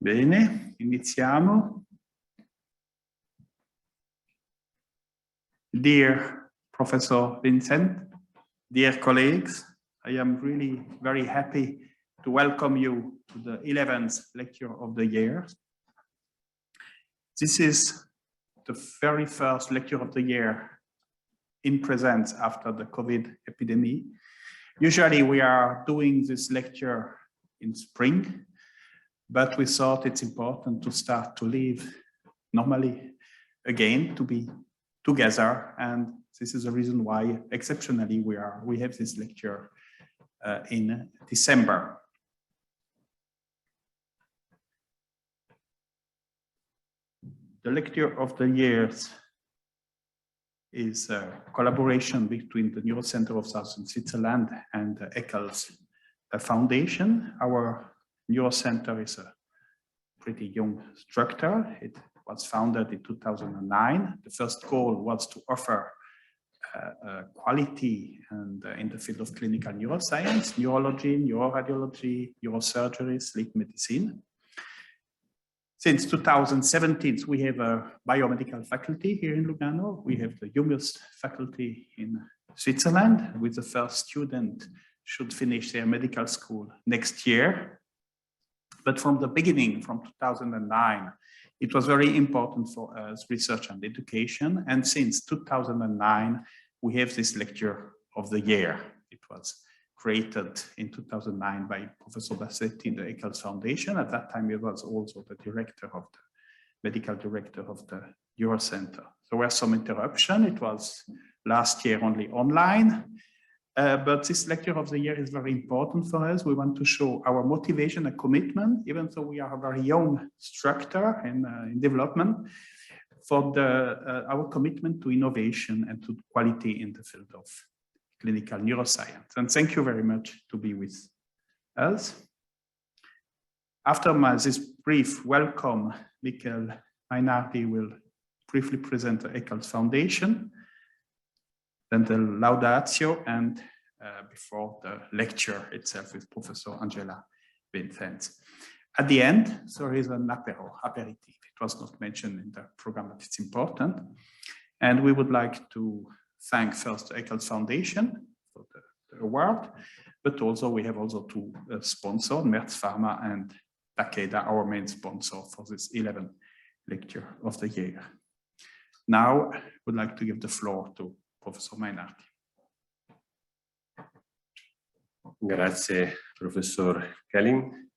Bene, iniziamo. Dear Professor Vincent, dear colleagues, I am really very happy to welcome you to the 11th lecture of the year. This is the very first lecture of the year in presence after the COVID epidemic. Usually we are doing this lecture in spring, but we thought it's important to start to live normally again, to be together, and this is the reason why exceptionally we have this lecture in December. The lecture of the years is a collaboration between the Neurocenter of Southern Switzerland and the Eccles Foundation. Our Neurocenter is a pretty young structure. It was founded in 2009. The first goal was to offer quality and in the field of clinical neuroscience, neurology, neuroradiology, neurosurgery, sleep medicine. Since 2017, we have a biomedical faculty here in Lugano. We have the youngest faculty in Switzerland, with the first student should finish their medical school next year. But from the beginning, from 2009, it was very important for us, research and education. And since 2009, we have this lecture of the year. It was created in 2009 by Professor Bassetti in the Eccles Foundation. At that time, he was also the medical director of the Neurocenter. So there were some interruption. It was last year only online. But this lecture of the year is very important for us. We want to show our motivation and commitment, even though we are a very young structure in development, for our commitment to innovation and to quality in the field of clinical neuroscience. And thank you very much to be with us. After this brief welcome, Michael Mainardi will briefly present the Eccles Foundation, then the laudatio, and before the lecture itself with Professor Angela Vincent. At the end, there is an aperitif. It was not mentioned in the program, but it's important. And we would like to thank first the Eccles Foundation for the award, but also we have also two sponsors, Merz Pharma and Takeda, our main sponsor for this 11th lecture of the year. Now, I would like to give the floor to Professor Mainardi. Grazie, Professor Kelling.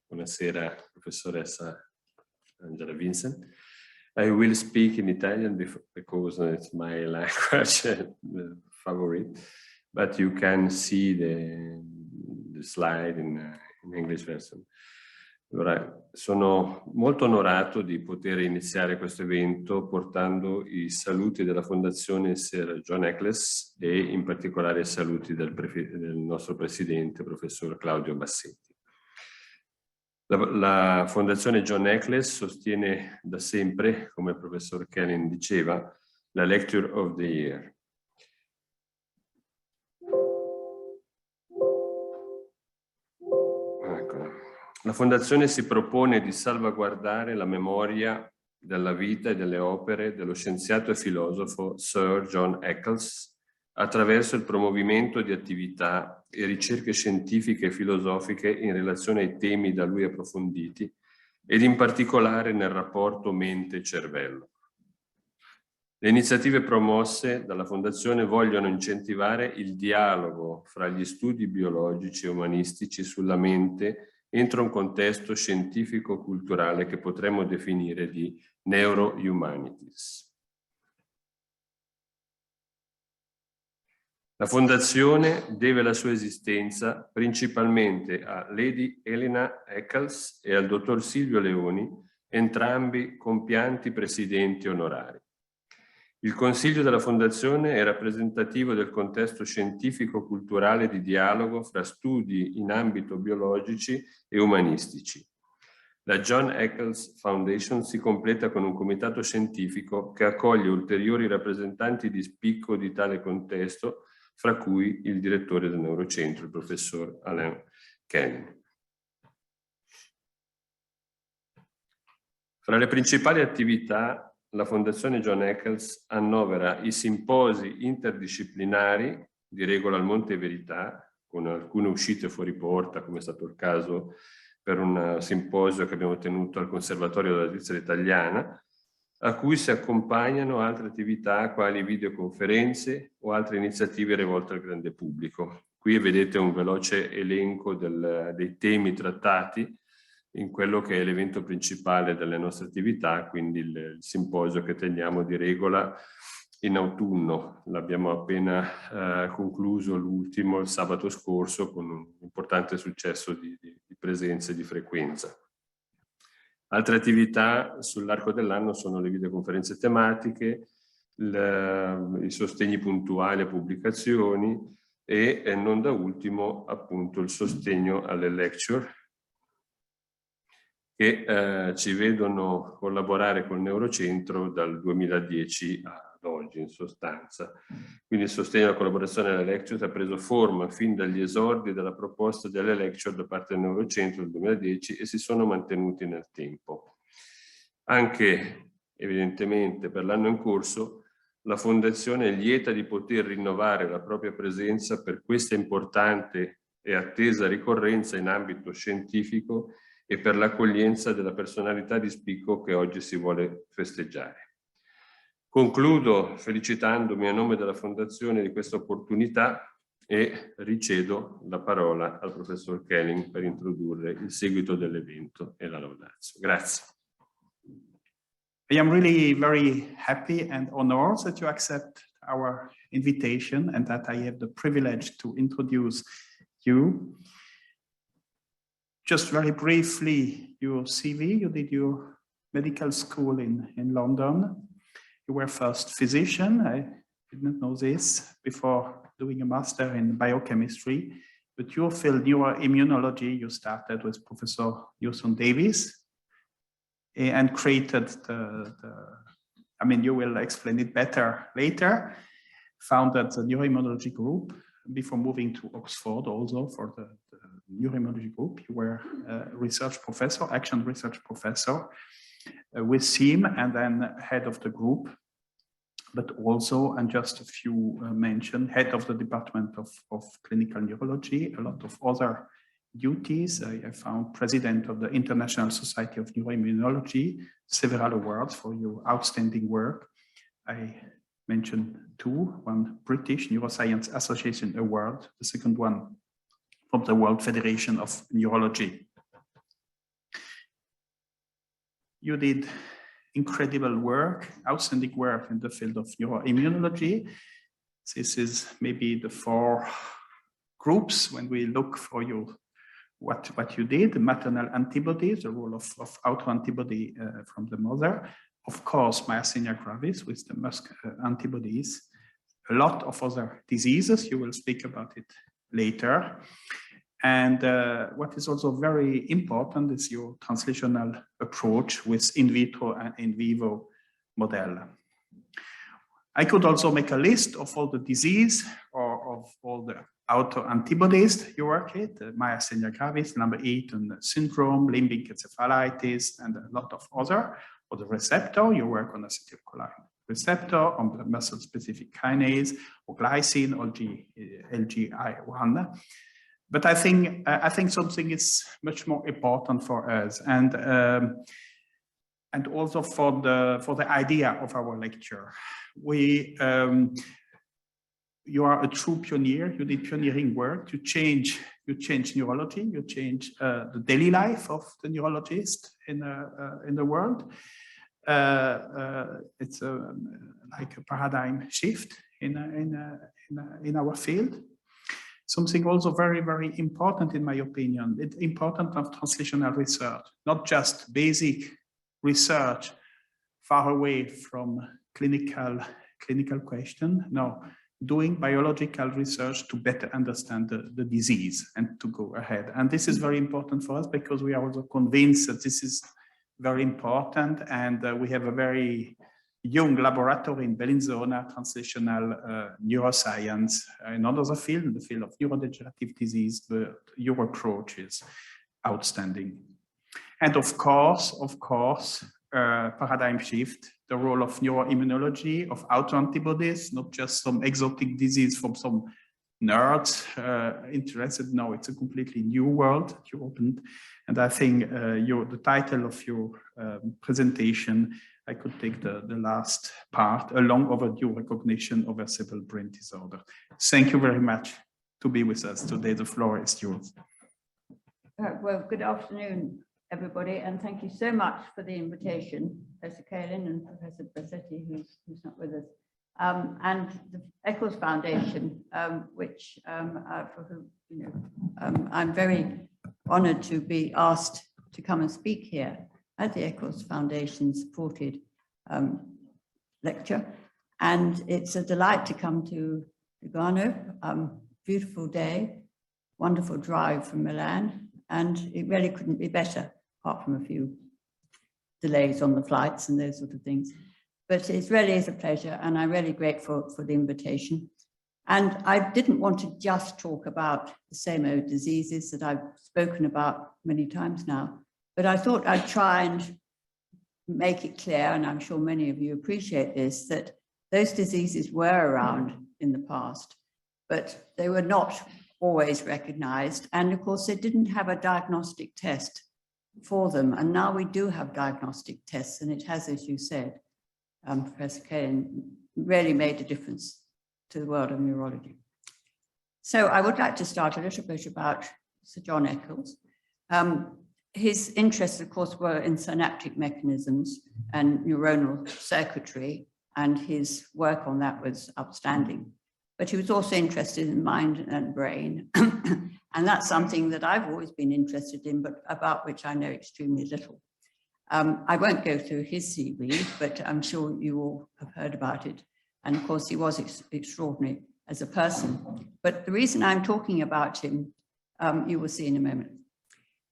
Buonasera, Professoressa Angela Vincent. I will speak in Italian because it's my language favorite, but you can see the slide in English version. Allora, sono molto onorato di poter iniziare questo evento portando i saluti della Fondazione Sir John Eccles e in particolare i saluti del nostro presidente, professor Claudio Bassetti. La Fondazione John Eccles sostiene da sempre, come il professor Kelling diceva, la Lecture of the Year. La Fondazione si propone di salvaguardare la memoria della vita e delle opere dello scienziato e filosofo Sir John Eccles attraverso il promovimento di attività e ricerche scientifiche e filosofiche in relazione ai temi da lui approfonditi ed in particolare nel rapporto mente-cervello. Le iniziative promosse dalla Fondazione vogliono incentivare il dialogo fra gli studi biologici e umanistici sulla mente entro un contesto scientifico-culturale che potremmo definire di neuro-humanities. La Fondazione deve la sua esistenza principalmente a Lady Helena Eccles e al dottor Silvio Leoni, entrambi compianti presidenti onorari. Il Consiglio della Fondazione è rappresentativo del contesto scientifico-culturale di dialogo fra studi in ambito biologici e umanistici. La John Eccles Foundation si completa con un comitato scientifico che accoglie ulteriori rappresentanti di spicco di tale contesto, fra cui il direttore del Neurocentro, il professor Alain Kelling. Fra le principali attività, la Fondazione John Eccles annovera i simposi interdisciplinari di regola al Monte Verità, con alcune uscite fuori porta, come è stato il caso per un simposio che abbiamo tenuto al Conservatorio della Svizzera Italiana, a cui si accompagnano altre attività quali videoconferenze o altre iniziative rivolte al grande pubblico. Qui vedete un veloce elenco dei temi trattati in quello che è l'evento principale delle nostre attività, quindi il simposio che teniamo di regola in autunno. L'abbiamo appena concluso l'ultimo il sabato scorso con un importante successo di presenza e di frequenza. Altre attività sull'arco dell'anno sono le videoconferenze tematiche, i sostegni puntuali a pubblicazioni e non da ultimo appunto il sostegno alle lecture che ci vedono collaborare col Neurocentro dal 2010 ad oggi in sostanza. Quindi il sostegno alla collaborazione alle lecture ha preso forma fin dagli esordi della proposta delle lecture da parte del Neurocentro nel 2010 e si sono mantenuti nel tempo. Anche evidentemente per l'anno in corso la Fondazione è lieta di poter rinnovare la propria presenza per questa importante e attesa ricorrenza in ambito scientifico e per l'accoglienza della personalità di spicco che oggi si vuole festeggiare. Concludo felicitandomi a nome della Fondazione di questa opportunità e ricedo la parola al professor Kelling per introdurre il seguito dell'evento e la laudatio. Grazie. I am really very happy and honored that you accept our invitation and that I have the privilege to introduce you. Just very briefly, your CV, you did your medical school in London. You were first physician. I didn't know this before doing a master in biochemistry, but your field, neuroimmunology, you started with Professor Houston Davis and created I mean, you will explain it better later, founded the neuroimmunology group before moving to Oxford also for the neuroimmunology group. You were a research professor, action research professor with SIM and then head of the group, but also, and just a few mentioned, head of the Department of Clinical Neurology, a lot of other duties. I found president of the International Society of Neuroimmunology, several awards for your outstanding work. I mentioned two, one British Neuroscience Association Award, the second one from the World Federation of Neurology. You did incredible work, outstanding work in the field of neuroimmunology. This is maybe the four groups when we look for you, what you did, maternal antibodies, the role of autoantibody from the mother, of course, myasthenia gravis with the MuSK antibodies, a lot of other diseases, you will speak about it later. And what is also very important is your translational approach with in vitro and in vivo model. I could also make a list of all the disease or of all the autoantibodies you work with, myasthenia gravis, Lambert-Eaton syndrome, limbic encephalitis, and a lot of other. For the receptor, you work on acetylcholine receptor, on the muscle-specific kinase, or glycine, or LGI1. But I think something is much more important for us, and also for the idea of our lecture. You are a true pioneer. You did pioneering work. You change neurology. You change the daily life of the neurologist in the world. It's like a paradigm shift in our field. Something also very, very important in my opinion. It's important of translational research, not just basic research far away from clinical question. No. Doing biological research to better understand the disease and to go ahead. And this is very important for us because we are also convinced that this is very important, and we have a very young laboratory in Bellinzona, translational neuroscience, another field, in the field of neurodegenerative disease, but your approach is outstanding. And of course, paradigm shift, the role of neuroimmunology, of autoantibodies, not just some exotic disease from some nerds interested. No, it's a completely new world that you opened. And I think the title of your presentation, I could take the last part, a long overdue recognition of irreversible brain disorder. Thank you very much to be with us today. The floor is yours. Well, good afternoon, everybody, and thank you so much for the invitation, Professor Kalin and Professor Bassetti, who's not with us, and the Eccles Foundation, which for who I'm very honoured to be asked to come and speak here at the Eccles Foundation supported lecture, and it's a delight to come to Lugano. Beautiful day, wonderful drive from Milan. And it really couldn't be better, apart from a few delays on the flights and those sort of things. But it really is a pleasure, and I'm really grateful for the invitation. And I didn't want to just talk about the same old diseases that I've spoken about many times now, but I thought I'd try and make it clear, and I'm sure many of you appreciate this, that those diseases were around in the past, but they were not always recognized. And of course, they didn't have a diagnostic test for them. And now we do have diagnostic tests, and it has, as you said, Professor Kalin, really made a difference to the world of neurology. So I would like to start a little bit about Sir John Eccles. His interests, of course, were in synaptic mechanisms and neuronal circuitry, and his work on that was outstanding. But he was also interested in mind and brain. And that's something that I've always been interested in, but about which I know extremely little. I won't go through his CV, but I'm sure you all have heard about it. And of course, he was extraordinary as a person. But the reason I'm talking about him, you will see in a moment.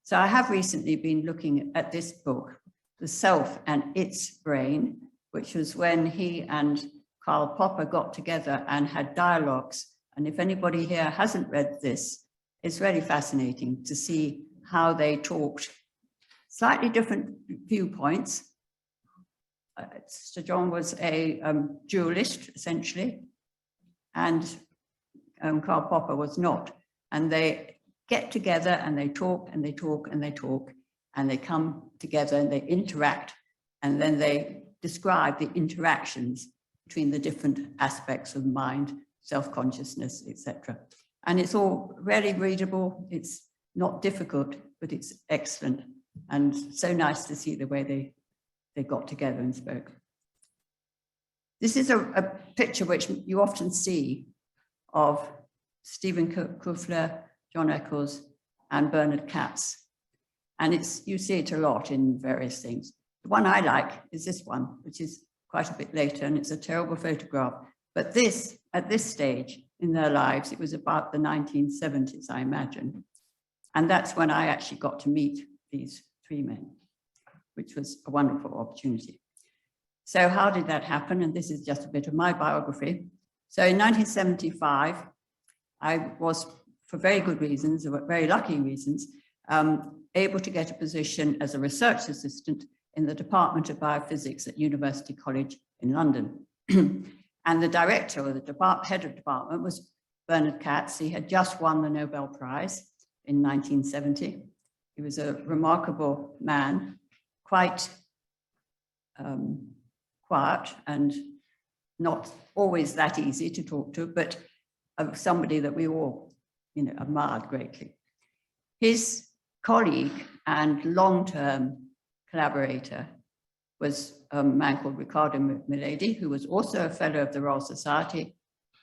So I have recently been looking at this book, The Self and Its Brain, which was when he and Karl Popper got together and had dialogues. And if anybody here hasn't read this, it's really fascinating to see how they talked slightly different viewpoints. Sir John was a dualist, essentially, and Karl Popper was not. And they get together and they talk and they talk and they talk, and they come together and they interact, and then they describe the interactions between the different aspects of mind, self-consciousness, etc. And it's all really readable. It's not difficult, but it's excellent. And so nice to see the way they got together and spoke. This is a picture which you often see of Stephen Kufler, John Eccles, and Bernard Katz. And you see it a lot in various things. The one I like is this one, which is quite a bit later, and it's a terrible photograph. But this, at this stage in their lives, it was about the 1970s, I imagine. And that's when I actually got to meet these three men, which was a wonderful opportunity. So how did that happen? And this is just a bit of my biography. So in 1975, I was, for very good reasons, or very lucky reasons, able to get a position as a research assistant in the Department of Biophysics at University College in London. And the director, or the head of department, was Bernard Katz. He had just won the Nobel Prize in 1970. He was a remarkable man, quite quiet and not always that easy to talk to, but somebody that we all, admired greatly. His colleague and long-term collaborator was a man called Riccardo Miledi, who was also a fellow of the Royal Society.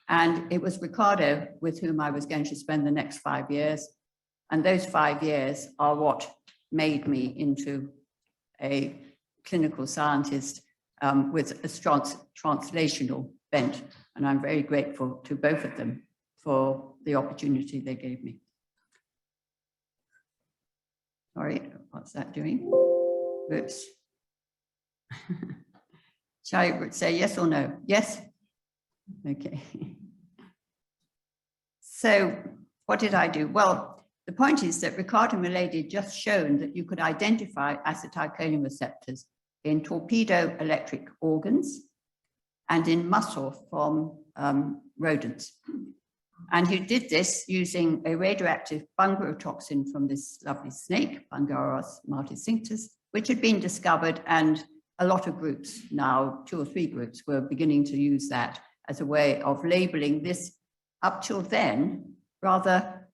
And it was Riccardo with whom I was going to spend the next 5 years. And those 5 years are what made me into a clinical scientist with a strong translational bent. And I'm very grateful to both of them for the opportunity they gave me. Sorry, what's that doing? Oops. Shall I say yes or no? Yes? Okay. So what did I do? Well, the point is that Riccardo Miledi had just shown that you could identify acetylcholine receptors in torpedo electric organs and in muscle from rodents. And he did this using a radioactive bungarotoxin from this lovely snake, Bungarus multicinctus, which had been discovered, and a lot of groups now, 2 or 3 groups, were beginning to use that as a way of labeling this, up till then, rather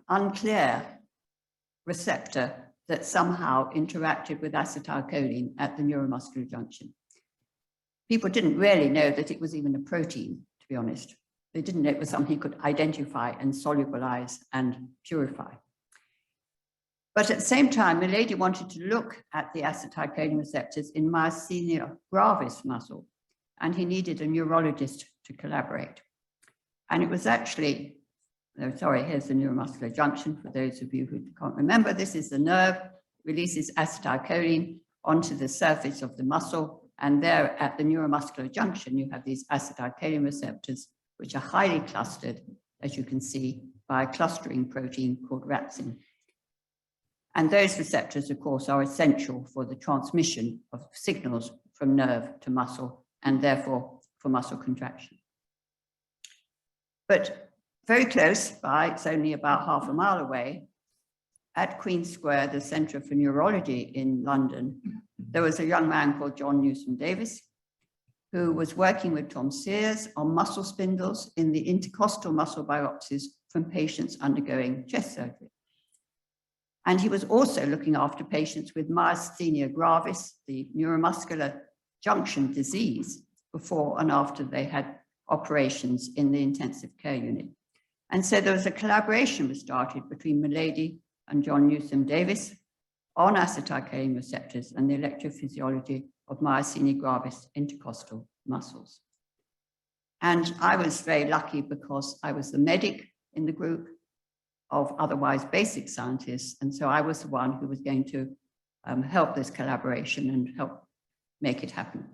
unclear receptor that somehow interacted with acetylcholine at the neuromuscular junction. People didn't really know that it was even a protein, to be honest. They didn't know it was something you could identify and solubilize and purify. But at the same time, Milady wanted to look at the acetylcholine receptors in myasthenia gravis muscle, and he needed a neurologist to collaborate. And it was actually, oh, sorry, here's the neuromuscular junction for those of you who can't remember. This is the nerve, releases acetylcholine onto the surface of the muscle, and there at the neuromuscular junction, you have these acetylcholine receptors, which are highly clustered, as you can see, by a clustering protein called rapsin. And those receptors, of course, are essential for the transmission of signals from nerve to muscle, and therefore for muscle contraction. But very close by, it's only about half a mile away, at Queen Square, the Centre for Neurology in London, there was a young man called John Newsom Davis, who was working with Tom Sears on muscle spindles in the intercostal muscle biopsies from patients undergoing chest surgery. And he was also looking after patients with myasthenia gravis, the neuromuscular junction disease, before and after they had operations in the intensive care unit. And so there was a collaboration was started between Milady and John Newsom Davis on acetylcholine receptors and the electrophysiology of myasthenia gravis intercostal muscles. And I was very lucky because I was the medic in the group of otherwise basic scientists. And so I was the one who was going to help this collaboration and help make it happen.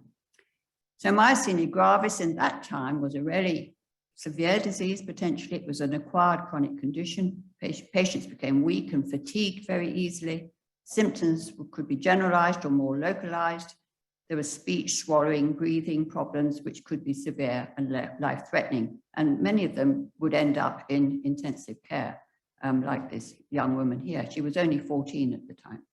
So myasthenia gravis in that time was a really severe disease, potentially. It was an acquired chronic condition. Patients became weak and fatigued very easily. Symptoms could be generalized or more localized. There was speech, swallowing, breathing problems, which could be severe and life-threatening. And many of them would end up in intensive care, like this young woman here. She was only 14 at the time.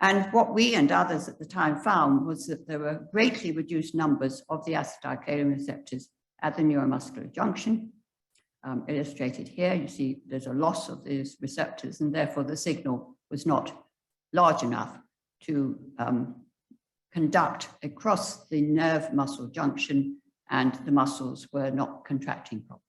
And what we and others at the time found was that there were greatly reduced numbers of the acetylcholine receptors at the neuromuscular junction. Illustrated here, you see there's a loss of these receptors, and therefore the signal was not large enough to conduct across the nerve muscle junction, and the muscles were not contracting properly.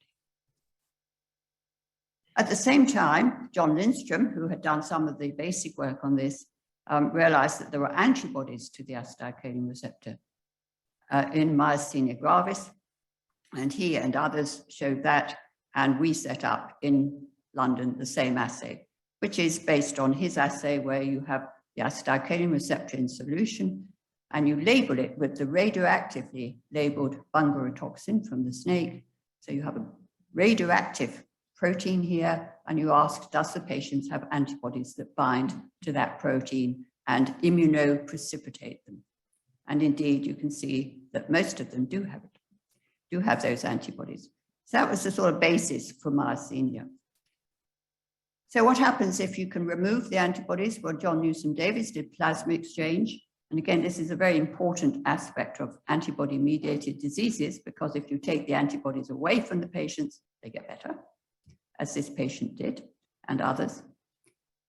At the same time, John Lindstrom, who had done some of the basic work on this, realized that there were antibodies to the acetylcholine receptor in myasthenia gravis, and he and others showed that, and we set up in London the same assay, which is based on his assay, where you have the acetylcholine receptor in solution, and you label it with the radioactively labeled bungarotoxin from the snake. So you have a radioactive protein here, and you ask, does the patient have antibodies that bind to that protein and immunoprecipitate them? And indeed, you can see that most of them do have those antibodies. So that was the sort of basis for myasthenia. So what happens if you can remove the antibodies? Well, John Newsom Davis did plasma exchange. And again, this is a very important aspect of antibody-mediated diseases, because if you take the antibodies away from the patients, they get better, as this patient did, and others.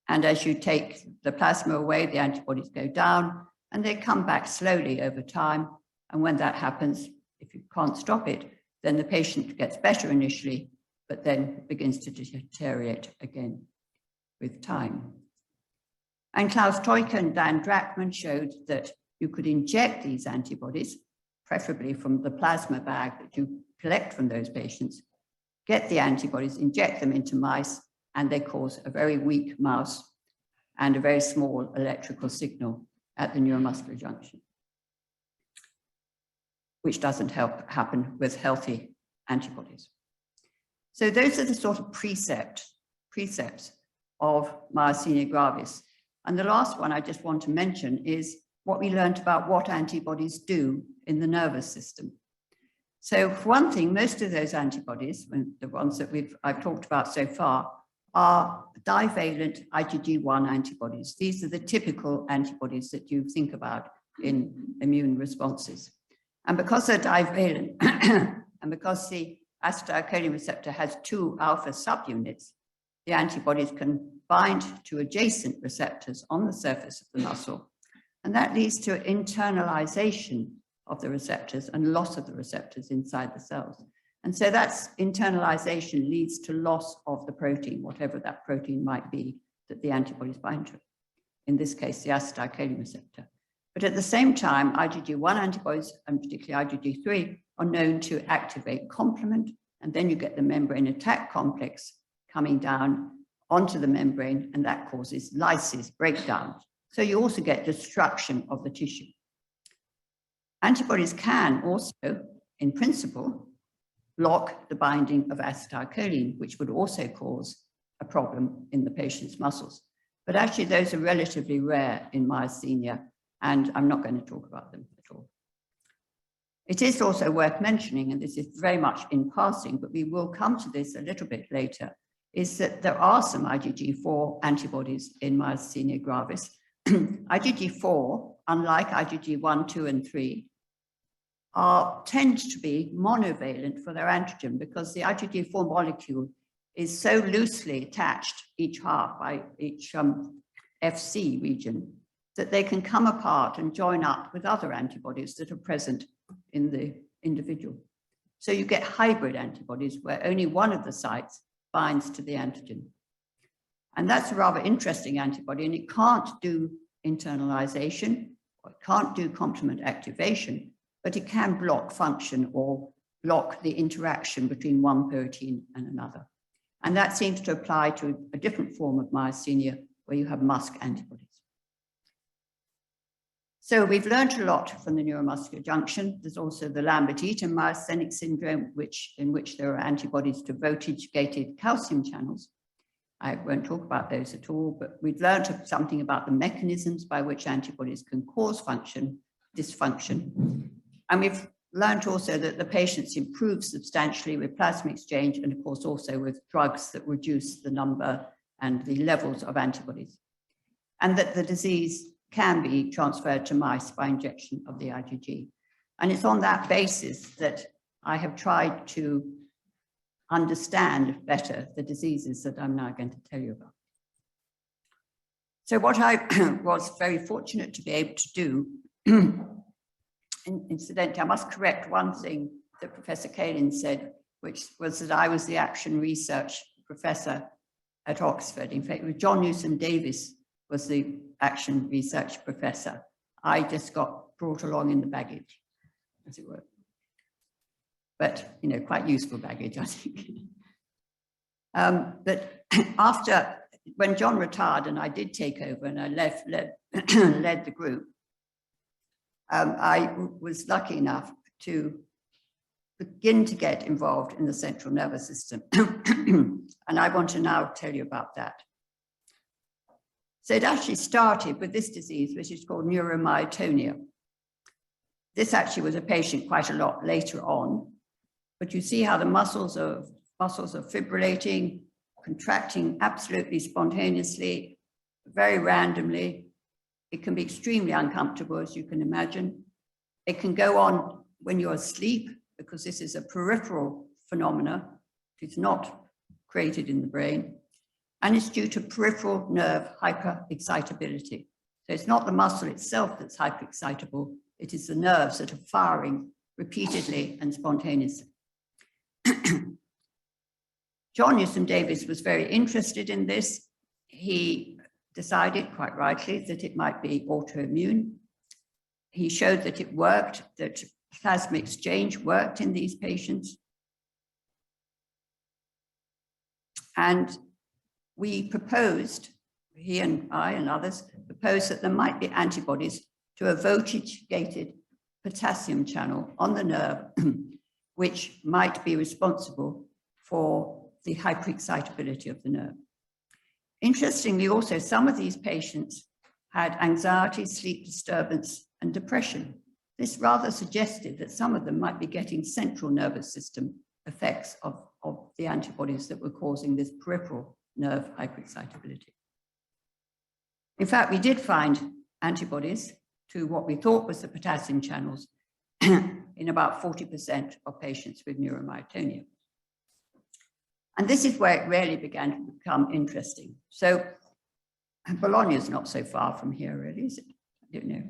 And as you take the plasma away, the antibodies go down, and they come back slowly over time. And when that happens, if you can't stop it, then the patient gets better initially, but then begins to deteriorate again with time. And Klaus Teucher and Dan Drachman showed that you could inject these antibodies, preferably from the plasma bag that you collect from those patients, get the antibodies, inject them into mice, and they cause a very weak mouse and a very small electrical signal at the neuromuscular junction, which doesn't happen with healthy antibodies. So those are the sort of precepts of myasthenia gravis. And the last one I just want to mention is what we learned about what antibodies do in the nervous system. So for one thing, most of those antibodies, the ones that I've talked about so far, are divalent IgG1 antibodies. These are the typical antibodies that you think about in immune responses. And because they're divalent, and because the acetylcholine receptor has 2 alpha subunits, the antibodies can bind to adjacent receptors on the surface of the muscle. And that leads to internalization of the receptors and loss of the receptors inside the cells. And so that's internalization leads to loss of the protein, whatever that protein might be that the antibodies bind to. In this case, the acetylcholine receptor. But at the same time, IgG1 antibodies, and particularly IgG3, are known to activate complement, and then you get the membrane attack complex coming down onto the membrane, and that causes lysis, breakdown. So you also get destruction of the tissue. Antibodies can also, in principle, block the binding of acetylcholine, which would also cause a problem in the patient's muscles. But actually, those are relatively rare in myasthenia, and I'm not going to talk about them at all. It is also worth mentioning, and this is very much in passing, but we will come to this a little bit later, is that there are some IgG4 antibodies in myasthenia gravis. IgG4, unlike IgG1, 2, and 3, tend to be monovalent for their antigen because the IgG4 molecule is so loosely attached each half by each FC region that they can come apart and join up with other antibodies that are present in the individual. So you get hybrid antibodies where only one of the sites binds to the antigen. And that's a rather interesting antibody, and it can't do internalization, or it can't do complement activation, but it can block function or block the interaction between one protein and another. And that seems to apply to a different form of myasthenia where you have MuSK antibodies. So we've learned a lot from the neuromuscular junction. There's also the Lambert-Eaton myasthenic syndrome, in which there are antibodies to voltage-gated calcium channels. I won't talk about those at all, but we've learned something about the mechanisms by which antibodies can cause dysfunction. And we've learned also that the patients improve substantially with plasma exchange and of course also with drugs that reduce the number and the levels of antibodies. And that the disease can be transferred to mice by injection of the IgG. And it's on that basis that I have tried to understand better the diseases that I'm now going to tell you about. So what I was very fortunate to be able to do, incidentally, I must correct one thing that Professor Kalin said, which was that I was the action research professor at Oxford. In fact, John Newsom Davis was the action research professor. I just got brought along in the baggage, as it were. But, you know, quite useful baggage, I think. But when John retired and I did take over and I led the group, I was lucky enough to begin to get involved in the central nervous system. And I want to now tell you about that. So it actually started with this disease, which is called neuromyotonia. This actually was a patient quite a lot later on, but you see how the muscles are fibrillating, contracting absolutely spontaneously, very randomly. It can be extremely uncomfortable, as you can imagine. It can go on when you're asleep, because this is a peripheral phenomena. It's not created in the brain. And it's due to peripheral nerve hyperexcitability. So it's not the muscle itself that's hyperexcitable, it is the nerves that are firing repeatedly and spontaneously. John Newsom Davis was very interested in this. He decided, quite rightly, that it might be autoimmune. He showed that it worked, that plasma exchange worked in these patients. And we proposed, he and I and others proposed that there might be antibodies to a voltage-gated potassium channel on the nerve, which might be responsible for the hyperexcitability of the nerve. Interestingly, also, some of these patients had anxiety, sleep disturbance, and depression. This rather suggested that some of them might be getting central nervous system effects of the antibodies that were causing this peripheral nerve hyperexcitability. In fact, we did find antibodies to what we thought was the potassium channels in about 40% of patients with neuromyotonia. And this is where it really began to become interesting. So Bologna is not so far from here, really, is it? I don't know.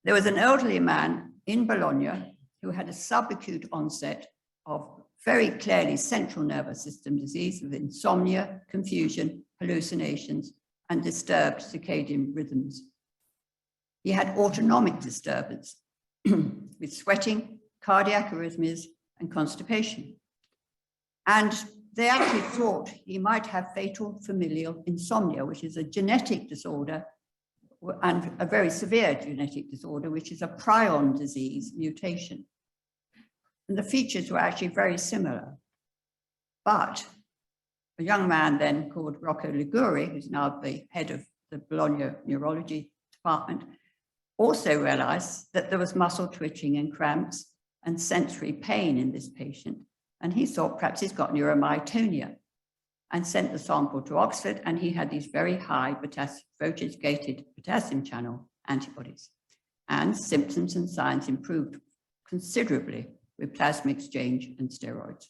There was an elderly man in Bologna who had a subacute onset of very clearly central nervous system disease with insomnia, confusion, hallucinations, and disturbed circadian rhythms. He had autonomic disturbance with sweating, cardiac arrhythmias, and constipation. And they actually thought he might have fatal familial insomnia, which is a genetic disorder and a very severe genetic disorder, which is a prion disease mutation. And the features were actually very similar. But a young man then called Rocco Liguri, who's now the head of the Bologna Neurology Department, also realized that there was muscle twitching and cramps and sensory pain in this patient. And he thought perhaps he's got neuromyotonia and sent the sample to Oxford, and he had these very high voltage-gated potassium channel antibodies. And symptoms and signs improved considerably with plasma exchange and steroids.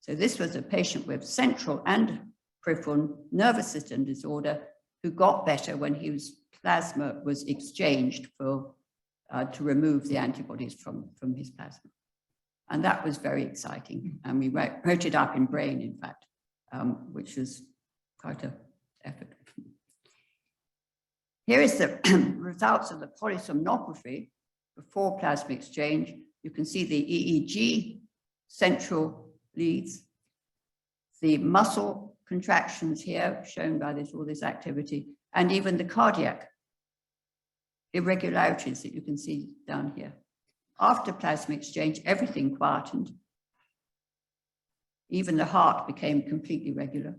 So this was a patient with central and peripheral nervous system disorder who got better when his plasma was exchanged to remove the antibodies from his plasma. And that was very exciting. And we wrote it up in Brain, in fact, which was quite an effort. Here is the results of the polysomnography before plasma exchange. You can see the EEG central leads, the muscle contractions here shown by all this activity, and even the cardiac irregularities that you can see down here. After plasma exchange, everything quietened. Even the heart became completely regular.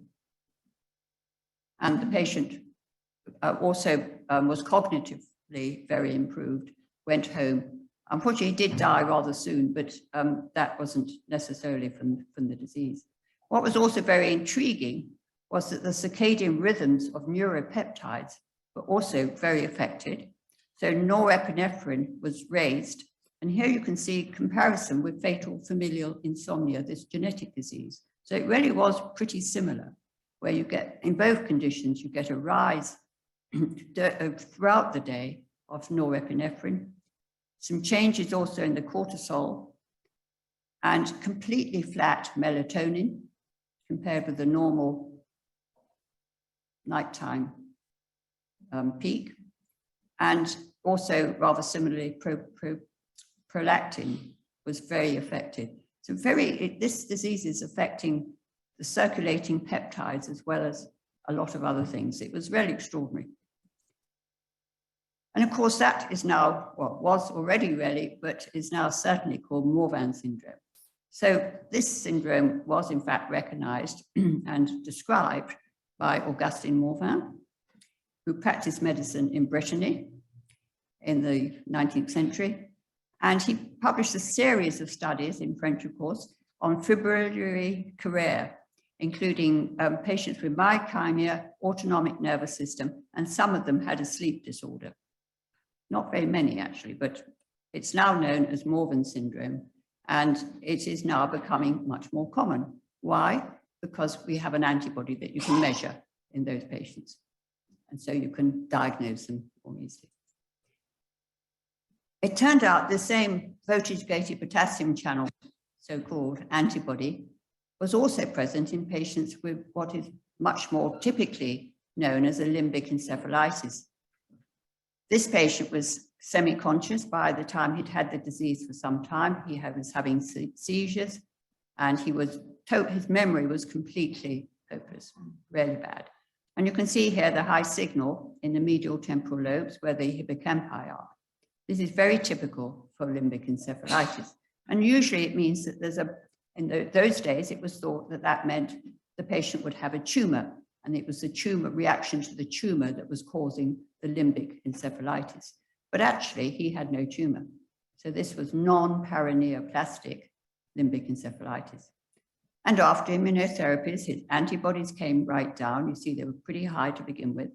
And the patient also was cognitively very improved, went home. Unfortunately, he did die rather soon, but that wasn't necessarily from the disease. What was also very intriguing was that the circadian rhythms of neuropeptides were also very affected. So norepinephrine was raised. And here you can see comparison with fatal familial insomnia, this genetic disease. So it really was pretty similar, where you get, in both conditions, you get a rise throughout the day of norepinephrine, some changes also in the cortisol, and completely flat melatonin compared with the normal nighttime peak, and also rather similarly prolactin was very affected. So this disease is affecting the circulating peptides as well as a lot of other things. It was really extraordinary. And of course that is now, well, was already really, but is now certainly called Morvan syndrome. So this syndrome was in fact recognized and described by Augustin Morvan, who practiced medicine in Brittany in the 19th century. And he published a series of studies in French, of course, on fibrillary chorea, including patients with myokymia, autonomic nervous system, and some of them had a sleep disorder. Not very many, actually, but it's now known as Morvan syndrome, and it is now becoming much more common. Why? Because we have an antibody that you can measure in those patients, and so you can diagnose them more easily. It turned out the same voltage-gated potassium channel, so-called antibody, was also present in patients with what is much more typically known as a limbic encephalitis. This patient was semi-conscious by the time he'd had the disease for some time. He was having seizures, and his memory was completely hopeless, really bad. And you can see here the high signal in the medial temporal lobes where the hippocampi are. This is very typical for limbic encephalitis. And usually it means that in those days, it was thought that that meant the patient would have a tumor, And it was the tumor reaction to the tumor that was causing the limbic encephalitis. But actually, he had no tumor. So this was non-paraneoplastic limbic encephalitis. And after immunotherapies, his antibodies came right down. You see, they were pretty high to begin with,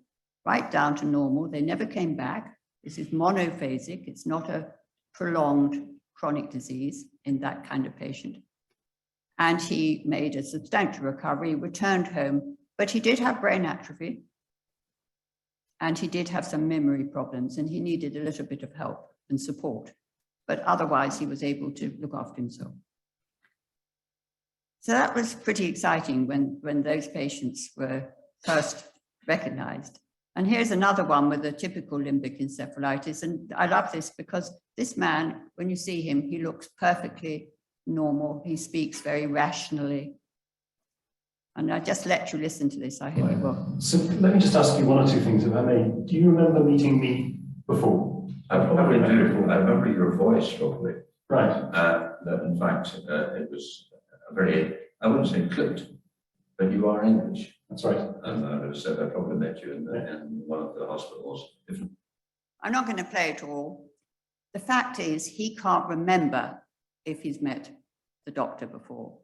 right down to normal. They never came back. This is monophasic. It's not a prolonged chronic disease in that kind of patient. And he made a substantial recovery, returned home, but he did have brain atrophy. And he did have some memory problems, and he needed a little bit of help and support. But otherwise, he was able to look after himself. So that was pretty exciting when those patients were first recognized. And here's another one with a typical limbic encephalitis. And I love this because this man, when you see him, he looks perfectly normal. He speaks very rationally. And I just let you listen to this. I hope you will. So let me just ask you one or two things, if I may. Do you remember meeting me before? I probably do. I remember your voice, probably. Right. In fact, it was a very, I wouldn't say clipped, but you are English. That's right. And I said I probably met you in one of the hospitals. I'm not going to play it all. The fact is, he can't remember if he's met the doctor before.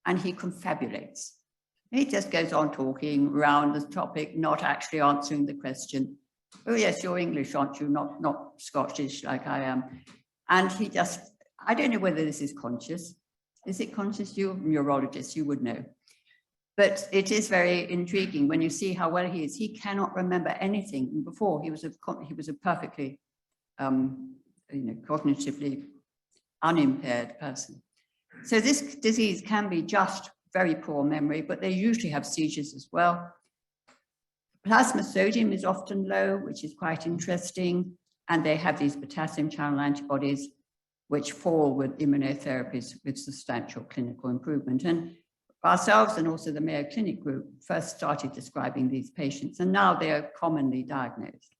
And he confabulates. He just goes on talking around the topic, not actually answering the question. Oh yes, you're English, aren't you? Not Scottish like I am. And he just, I don't know whether this is conscious. Is it conscious? You're a neurologist, you would know. But it is very intriguing when you see how well he is. He cannot remember anything. Before, he was a perfectly, cognitively unimpaired person. So this disease can be just very poor memory, but they usually have seizures as well. Plasma sodium is often low, which is quite interesting. And they have these potassium channel antibodies, which fall with immunotherapies with substantial clinical improvement. And ourselves and also the Mayo Clinic group first started describing these patients, and now they are commonly diagnosed.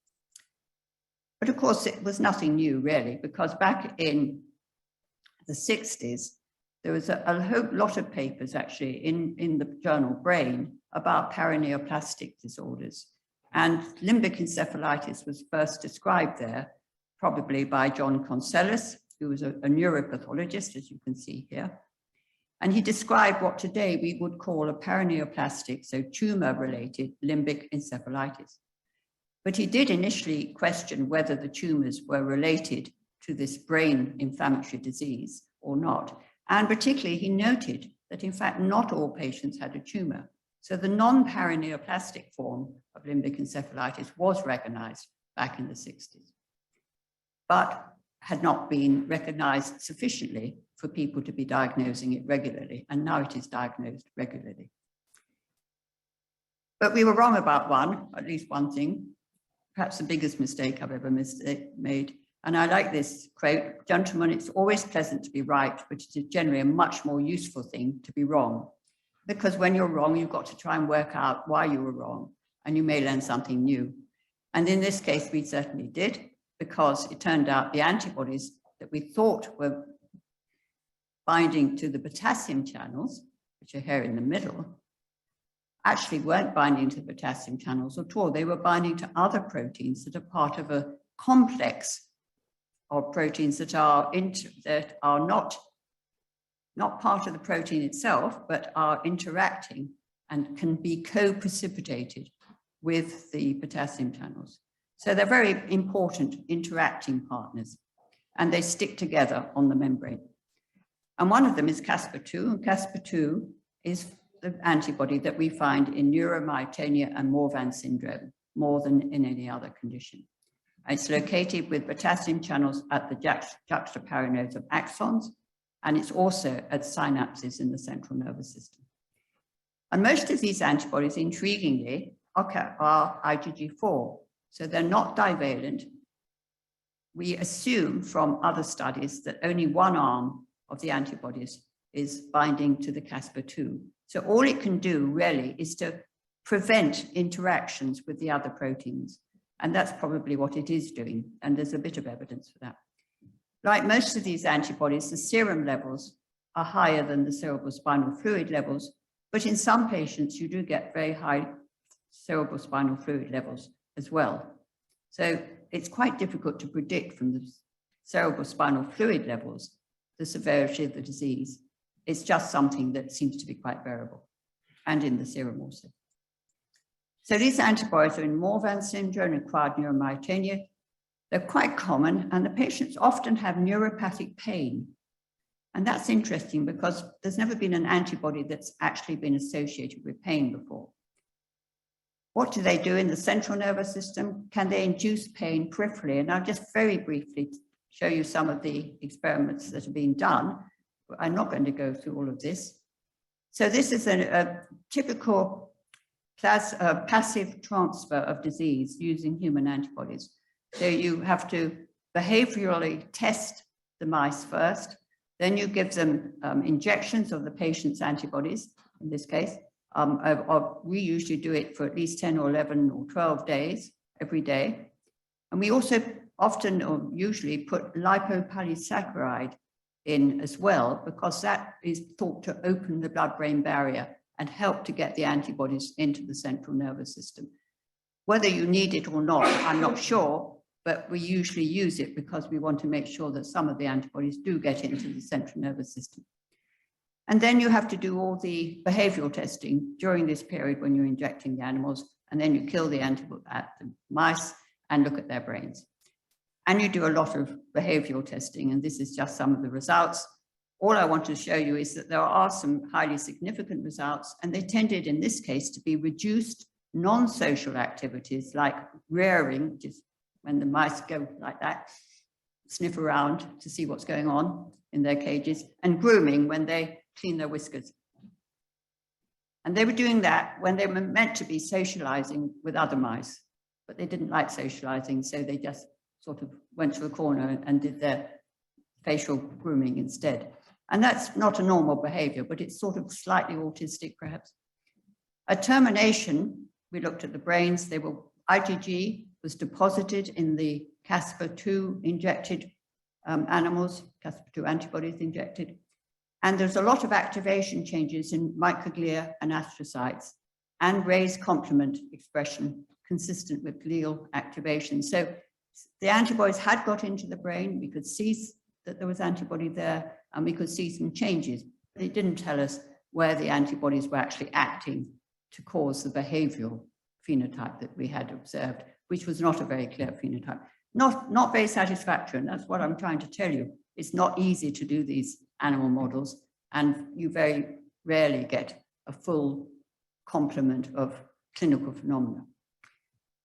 But of course, it was nothing new really, because back in the 60s, there was a whole lot of papers actually in the journal Brain about paraneoplastic disorders. And limbic encephalitis was first described there, probably by John Consellis, who was a neuropathologist, as you can see here. And he described what today we would call a paraneoplastic, so tumor-related limbic encephalitis. But he did initially question whether the tumors were related to this brain inflammatory disease or not. And particularly, he noted that, in fact, not all patients had a tumor. So the non-paraneoplastic form of limbic encephalitis was recognized back in the 60s, but had not been recognized sufficiently for people to be diagnosing it regularly. And now it is diagnosed regularly. But we were wrong about at least one thing, perhaps the biggest mistake I've ever made. And I like this quote: "Gentlemen, it's always pleasant to be right, but it is generally a much more useful thing to be wrong. Because when you're wrong, you've got to try and work out why you were wrong, and you may learn something new." And in this case, we certainly did, because it turned out the antibodies that we thought were binding to the potassium channels, which are here in the middle, actually weren't binding to the potassium channels at all. They were binding to other proteins that are part of a complex of proteins that are not part of the protein itself, but are interacting and can be co-precipitated with the potassium channels. So they're very important interacting partners, and they stick together on the membrane. And one of them is Caspr-2, and Caspr-2 is the antibody that we find in neuromyotonia and Morvan syndrome more than in any other condition. It's located with potassium channels at the juxtaparanodes of axons, and it's also at synapses in the central nervous system. And most of these antibodies, intriguingly, are IgG4, so they're not divalent. We assume from other studies that only one arm of the antibodies is binding to the Caspr-2. So all it can do really is to prevent interactions with the other proteins. And that's probably what it is doing. And there's a bit of evidence for that. Like most of these antibodies, the serum levels are higher than the cerebrospinal fluid levels, But in some patients, you do get very high cerebrospinal fluid levels as well. So it's quite difficult to predict from the cerebrospinal fluid levels the severity of the disease. It's just something that seems to be quite variable, and in the serum also. So these antibodies are in Morvan syndrome and acquired neuromyotenia. They're quite common, and the patients often have neuropathic pain. And that's interesting because there's never been an antibody that's actually been associated with pain before. What do they do in the central nervous system? Can they induce pain peripherally? And I'll just very briefly show you some of the experiments that have been done. I'm not going to go through all of this. So this is a typical passive transfer of disease using human antibodies. So you have to behaviorally test the mice first, then you give them injections of the patient's antibodies, in this case. We usually do it for at least 10 or 11 or 12 days, every day. And we also often or usually put lipopolysaccharide in as well, because that is thought to open the blood-brain barrier and help to get the antibodies into the central nervous system. Whether you need it or not, I'm not sure, but we usually use it because we want to make sure that some of the antibodies do get into the central nervous system. And then you have to do all the behavioral testing during this period when you're injecting the animals, and then you kill the mice and look at their brains. And you do a lot of behavioral testing, and this is just some of the results. All I want to show you is that there are some highly significant results, and they tended in this case to be reduced non-social activities like rearing, which is when the mice go like that, sniff around to see what's going on in their cages, and grooming when they clean their whiskers. And they were doing that when they were meant to be socializing with other mice, but they didn't like socializing, so they just sort of went to a corner and did their facial grooming instead. And that's not a normal behavior, but it's sort of slightly autistic, perhaps. At termination, we looked at the brains. They were IgG was deposited in the Caspar-2 injected animals, Caspar-2 antibodies injected. And there's a lot of activation changes in microglia and astrocytes and raised complement expression consistent with glial activation. So the antibodies had got into the brain. We could see that there was antibody there, and we could see some changes, but it didn't tell us where the antibodies were actually acting to cause the behavioral phenotype that we had observed, which was not a very clear phenotype. Not very satisfactory, and that's what I'm trying to tell you. It's not easy to do these animal models, and you very rarely get a full complement of clinical phenomena.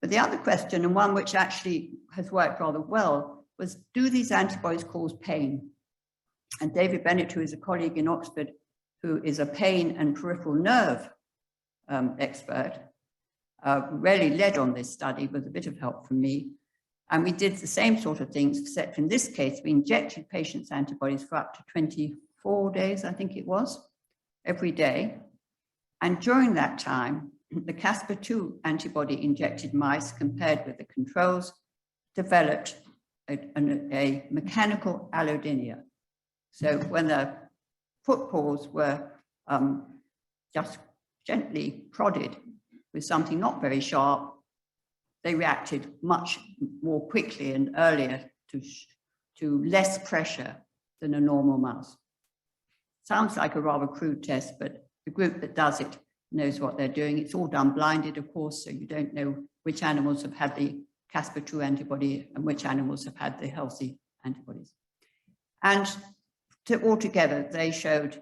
But the other question, and one which actually has worked rather well, was do these antibodies cause pain? And David Bennett, who is a colleague in Oxford, who is a pain and peripheral nerve expert, really led on this study with a bit of help from me. And we did the same sort of things, except in this case, we injected patients' antibodies for up to 24 days, I think it was, every day. And during that time, the Caspar-2 antibody injected mice compared with the controls developed a mechanical allodynia. So when the footpaws were just gently prodded with something not very sharp, they reacted much more quickly and earlier to less pressure than a normal mouse. Sounds like a rather crude test, but the group that does it knows what they're doing. It's all done blinded, of course, so you don't know which animals have had the Caspar-2 antibody and which animals have had the healthy antibodies. And altogether, they showed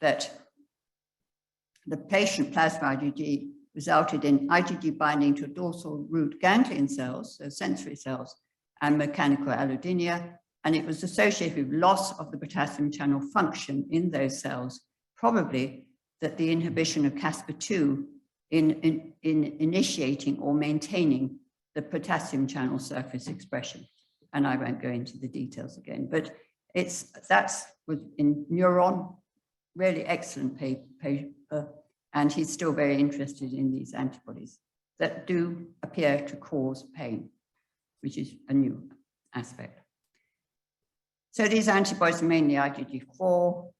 that the patient plasma IgG resulted in IgG binding to dorsal root ganglion cells, so sensory cells, and mechanical allodynia, and it was associated with loss of the potassium channel function in those cells, probably that the inhibition of Caspar-2 in initiating or maintaining the potassium channel surface expression. And I won't go into the details again, but that's in Neuron, really excellent paper, and he's still very interested in these antibodies that do appear to cause pain, which is a new aspect. So these antibodies are mainly IgG4,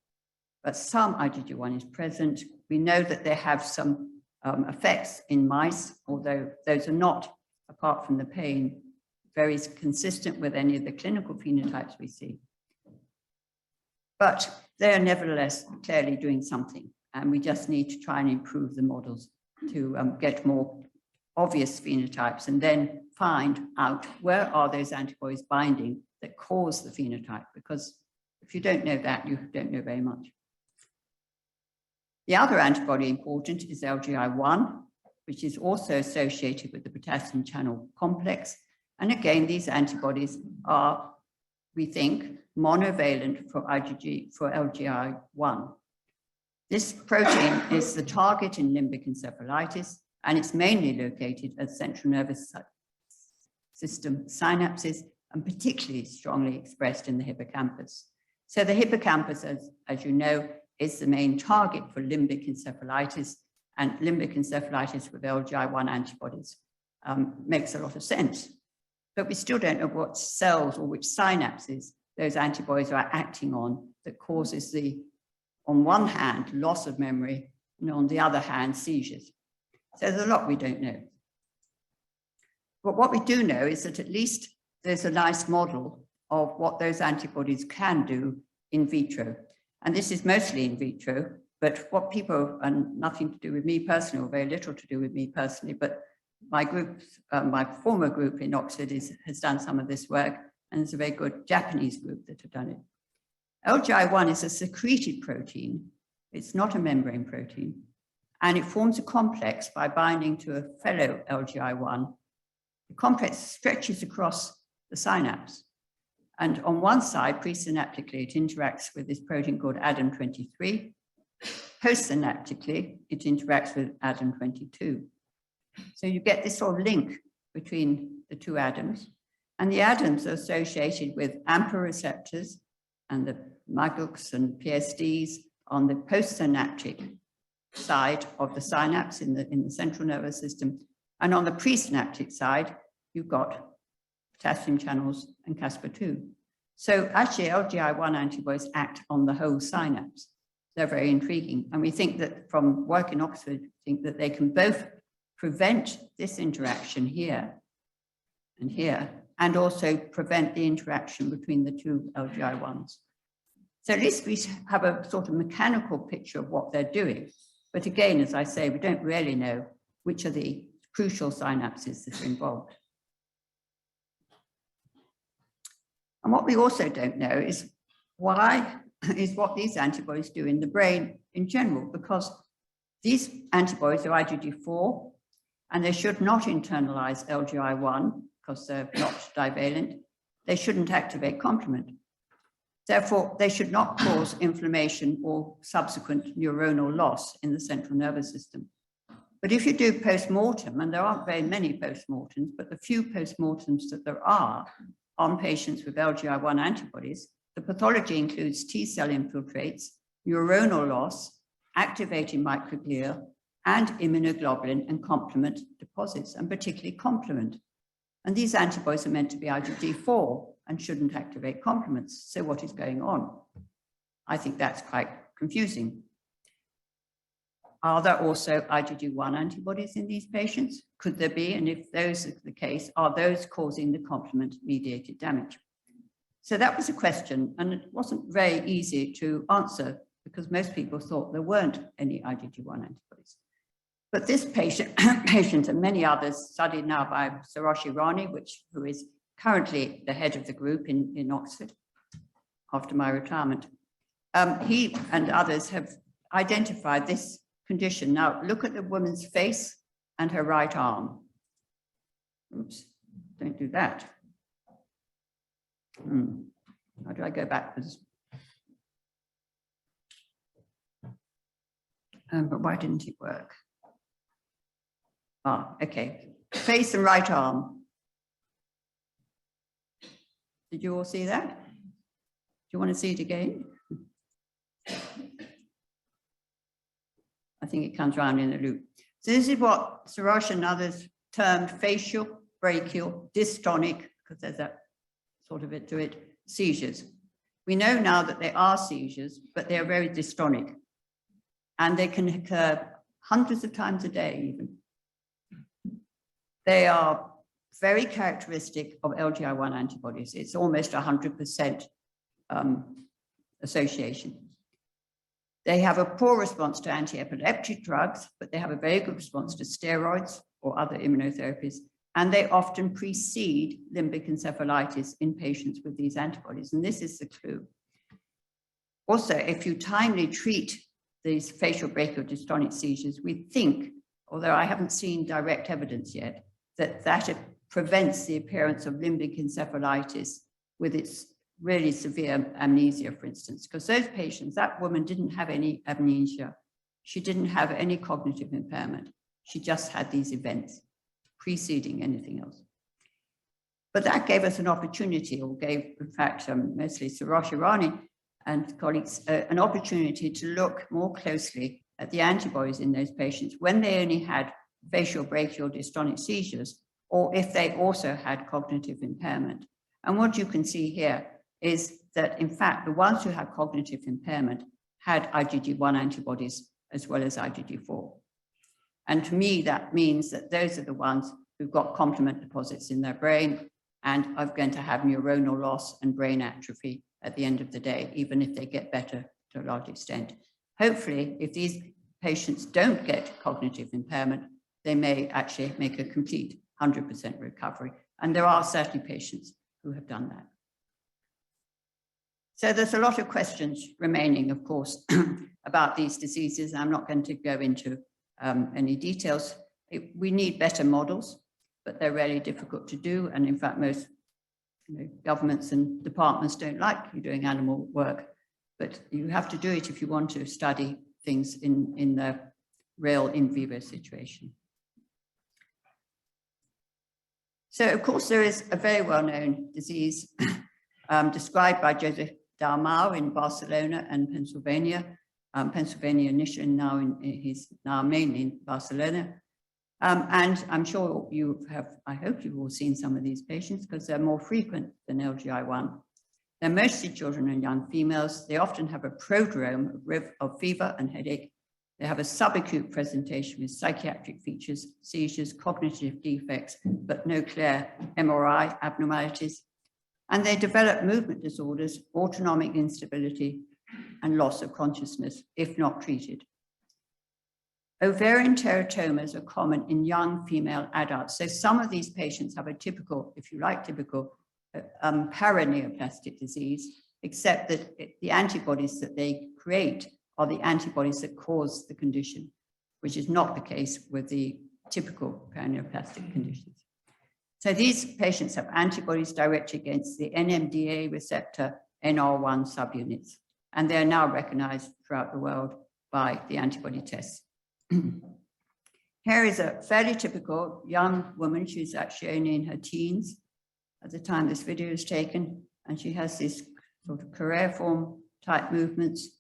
but some IgG1 is present, we know that they have some effects in mice, although those are not, apart from the pain, very consistent with any of the clinical phenotypes we see. But they are nevertheless clearly doing something, and we just need to try and improve the models to get more obvious phenotypes and then find out where are those antibodies binding that cause the phenotype, because if you don't know that, you don't know very much. The other antibody important is LGI1, which is also associated with the potassium channel complex. And again, these antibodies are, we think, monovalent for LGI1. This protein is the target in limbic encephalitis, and it's mainly located at central nervous system synapses, and particularly strongly expressed in the hippocampus. So the hippocampus, as you know, is the main target for limbic encephalitis, and limbic encephalitis with LGI1 antibodies makes a lot of sense. But we still don't know what cells or which synapses those antibodies are acting on that causes the, on one hand, loss of memory, and on the other hand, seizures. So there's a lot we don't know. But what we do know is that at least there's a nice model of what those antibodies can do in vitro. And this is mostly in vitro, but what people, and nothing to do with me personally, or very little to do with me personally, but my group, my former group in Oxford has done some of this work, and there's a very good Japanese group that have done it. LGI1 is a secreted protein. It's not a membrane protein, and it forms a complex by binding to a fellow LGI1. The complex stretches across the synapse. And on one side, presynaptically, it interacts with this protein called ADAM23. Postsynaptically, it interacts with ADAM22. So you get this sort of link between the two atoms. And the atoms are associated with AMPA receptors and the MAGUCs and PSDs on the postsynaptic side of the synapse in the central nervous system. And on the presynaptic side, you've got potassium channels and Caspar-2. So actually LGI1 antibodies act on the whole synapse. They're very intriguing. And we think that from work in Oxford, think that they can both prevent this interaction here and here, and also prevent the interaction between the two LGI1s. So at least we have a sort of mechanical picture of what they're doing. But again, as I say, we don't really know which are the crucial synapses that are involved. And what we also don't know is what these antibodies do in the brain in general, because these antibodies are IgG4, and they should not internalize LGI1 because they're not divalent. They shouldn't activate complement. Therefore, they should not cause inflammation or subsequent neuronal loss in the central nervous system. But if you do post-mortem, and there aren't very many post-mortems, but the few post-mortems that there are on patients with LGI1 antibodies, the pathology includes T-cell infiltrates, neuronal loss, activating microglia, and immunoglobulin and complement deposits, and particularly complement. And these antibodies are meant to be IgG4 and shouldn't activate complements. So what is going on? I think that's quite confusing. Are there also IgG1 antibodies in these patients? Could there be? And if those are the case, are those causing the complement-mediated damage? So that was a question, and it wasn't very easy to answer because most people thought there weren't any IgG1 antibodies. But this patient and many others studied now by Suresh Irani, who is currently the head of the group in Oxford after my retirement. He and others have identified this condition. Now, look at the woman's face and her right arm. Oops, don't do that. How do I go backwards? But why didn't it work? Ah, okay. Face and right arm. Did you all see that? Do you want to see it again? I think it comes round in a loop. So this is what Suresh and others termed facial, brachial, dystonic, because there's that sort of it to it, seizures. We know now that they are seizures, but they are very dystonic. and they can occur hundreds of times a day even. They are very characteristic of LGI1 antibodies. It's almost 100% association. They have a poor response to anti-epileptic drugs, but they have a very good response to steroids or other immunotherapies, and they often precede limbic encephalitis in patients with these antibodies, and this is the clue. Also, if you timely treat these facial brachiodystonic seizures, we think, although I haven't seen direct evidence yet, that prevents the appearance of limbic encephalitis with its really severe amnesia, for instance, because those patients, that woman didn't have any amnesia. She didn't have any cognitive impairment. She just had these events preceding anything else. But that gave us an opportunity, or gave, in fact, mostly Suresh Irani and colleagues, an opportunity to look more closely at the antibodies in those patients when they only had facial brachial dystonic seizures, or if they also had cognitive impairment. And what you can see here is that, in fact, the ones who had cognitive impairment had IgG1 antibodies as well as IgG4. And to me, that means that those are the ones who've got complement deposits in their brain and are going to have neuronal loss and brain atrophy at the end of the day, even if they get better to a large extent. Hopefully, if these patients don't get cognitive impairment, they may actually make a complete 100% recovery. And there are certainly patients who have done that. So there's a lot of questions remaining, of course, about these diseases. I'm not going to go into any details. We need better models, but they're really difficult to do. And in fact, most governments and departments don't like you doing animal work, but you have to do it if you want to study things in the real in vivo situation. So, of course, there is a very well-known disease described by Joseph Dalmau in Barcelona and Pennsylvania. Pennsylvania initially, he's now mainly in Barcelona. And I'm sure you have, I hope you've all seen some of these patients because they're more frequent than LGI1. They're mostly children and young females. They often have a prodrome of fever and headache. They have a subacute presentation with psychiatric features, seizures, cognitive defects, but no clear MRI abnormalities. And they develop movement disorders, autonomic instability, and loss of consciousness if not treated. Ovarian teratomas are common in young female adults. So some of these patients have a typical, if you like, typical paraneoplastic disease, except that the antibodies that they create are the antibodies that cause the condition, which is not the case with the typical paraneoplastic conditions. So these patients have antibodies directed against the NMDA receptor NR1 subunits, and they're now recognized throughout the world by the antibody tests. Here is a fairly typical young woman. She's actually only in her teens at the time this video is taken, and she has this sort of career-form type movements.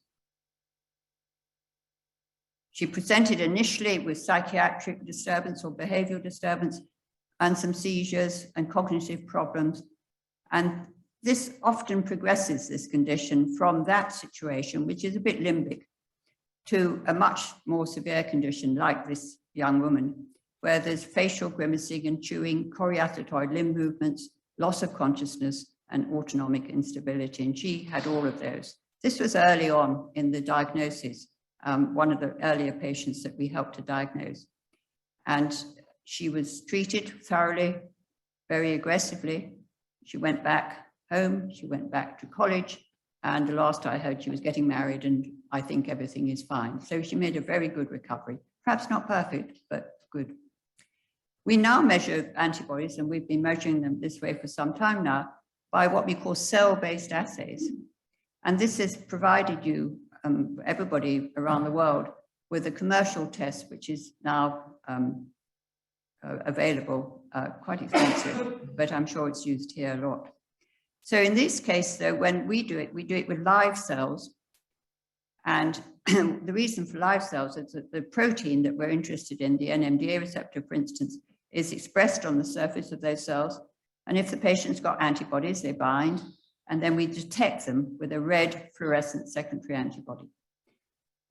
She presented initially with psychiatric disturbance or behavioral disturbance and some seizures and cognitive problems. And this often progresses, this condition, from that situation, which is a bit limbic, to a much more severe condition like this young woman, where there's facial grimacing and chewing, choriathotoid limb movements, loss of consciousness, and autonomic instability. And she had all of those. This was early on in the diagnosis, one of the earlier patients that we helped to diagnose. And she was treated thoroughly, very aggressively. She went back home, she went back to college, and the last I heard she was getting married, and I think everything is fine. So she made a very good recovery. Perhaps not perfect, but good. We now measure antibodies, and we've been measuring them this way for some time now, by what we call cell-based assays. And this has provided you, everybody around the world, with a commercial test, which is now available, quite expensive, but I'm sure it's used here a lot. So in this case, though, when we do it with live cells. And the reason for live cells is that the protein that we're interested in, the NMDA receptor, for instance, is expressed on the surface of those cells. And if the patient's got antibodies, they bind, and then we detect them with a red fluorescent secondary antibody.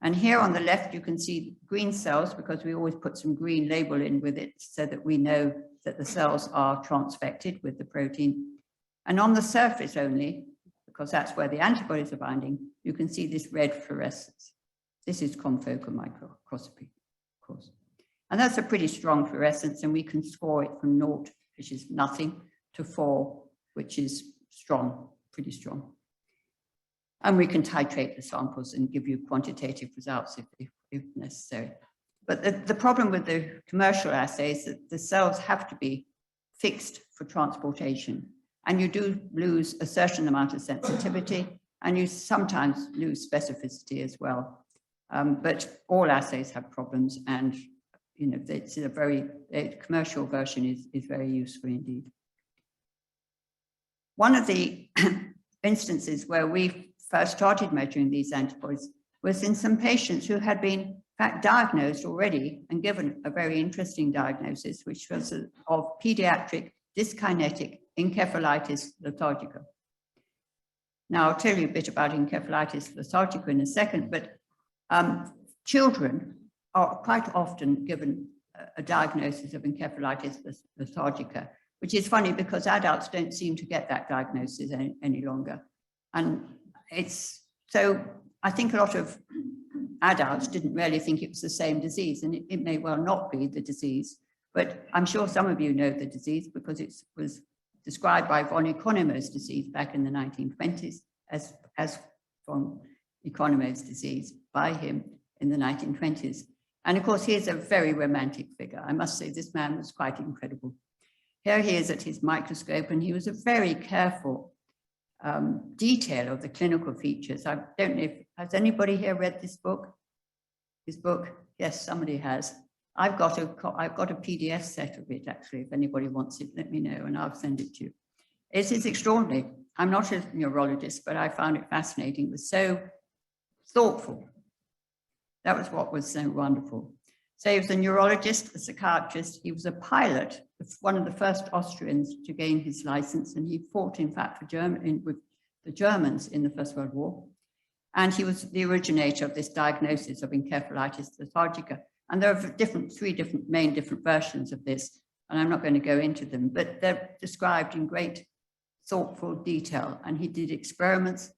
And here on the left, you can see green cells, because we always put some green label in with it so that we know that the cells are transfected with the protein. And on the surface only, because that's where the antibodies are binding, you can see this red fluorescence. This is confocal microscopy, of course. And that's a pretty strong fluorescence, and we can score it from 0, which is nothing, to 4, which is strong, pretty strong. And we can titrate the samples and give you quantitative results if necessary. But the problem with the commercial assays is that the cells have to be fixed for transportation. And you do lose a certain amount of sensitivity, and you sometimes lose specificity as well. But all assays have problems, and it's a commercial version is very useful indeed. One of the instances where we first started measuring these antibodies was in some patients who had been, in fact, diagnosed already and given a very interesting diagnosis, which was of pediatric dyskinetic encephalitis lethargica. Now, I'll tell you a bit about encephalitis lethargica in a second, but children are quite often given a diagnosis of encephalitis lethargica, which is funny because adults don't seem to get that diagnosis any longer. And so I think a lot of adults didn't really think it was the same disease, and it may well not be the disease, but I'm sure some of you know the disease because it was described by von Economo's disease back in the 1920s as von Economo's disease by him in the 1920s. And of course, he's a very romantic figure. I must say this man was quite incredible. Here he is at his microscope, and he was a very careful detail of the clinical features. I don't know has anybody here read this book? His book? Yes, somebody has. I've got a PDF set of it, actually. If anybody wants it, let me know and I'll send it to you. It is extraordinary. I'm not a neurologist, but I found it fascinating. It was so thoughtful. That was what was so wonderful. So he was a neurologist, a psychiatrist. He was a pilot, one of the first Austrians to gain his license. And he fought, in fact, with the Germans in the First World War. And he was the originator of this diagnosis of encephalitis lethargica. And there are three main versions of this. And I'm not going to go into them, but they're described in great thoughtful detail. And he did experiments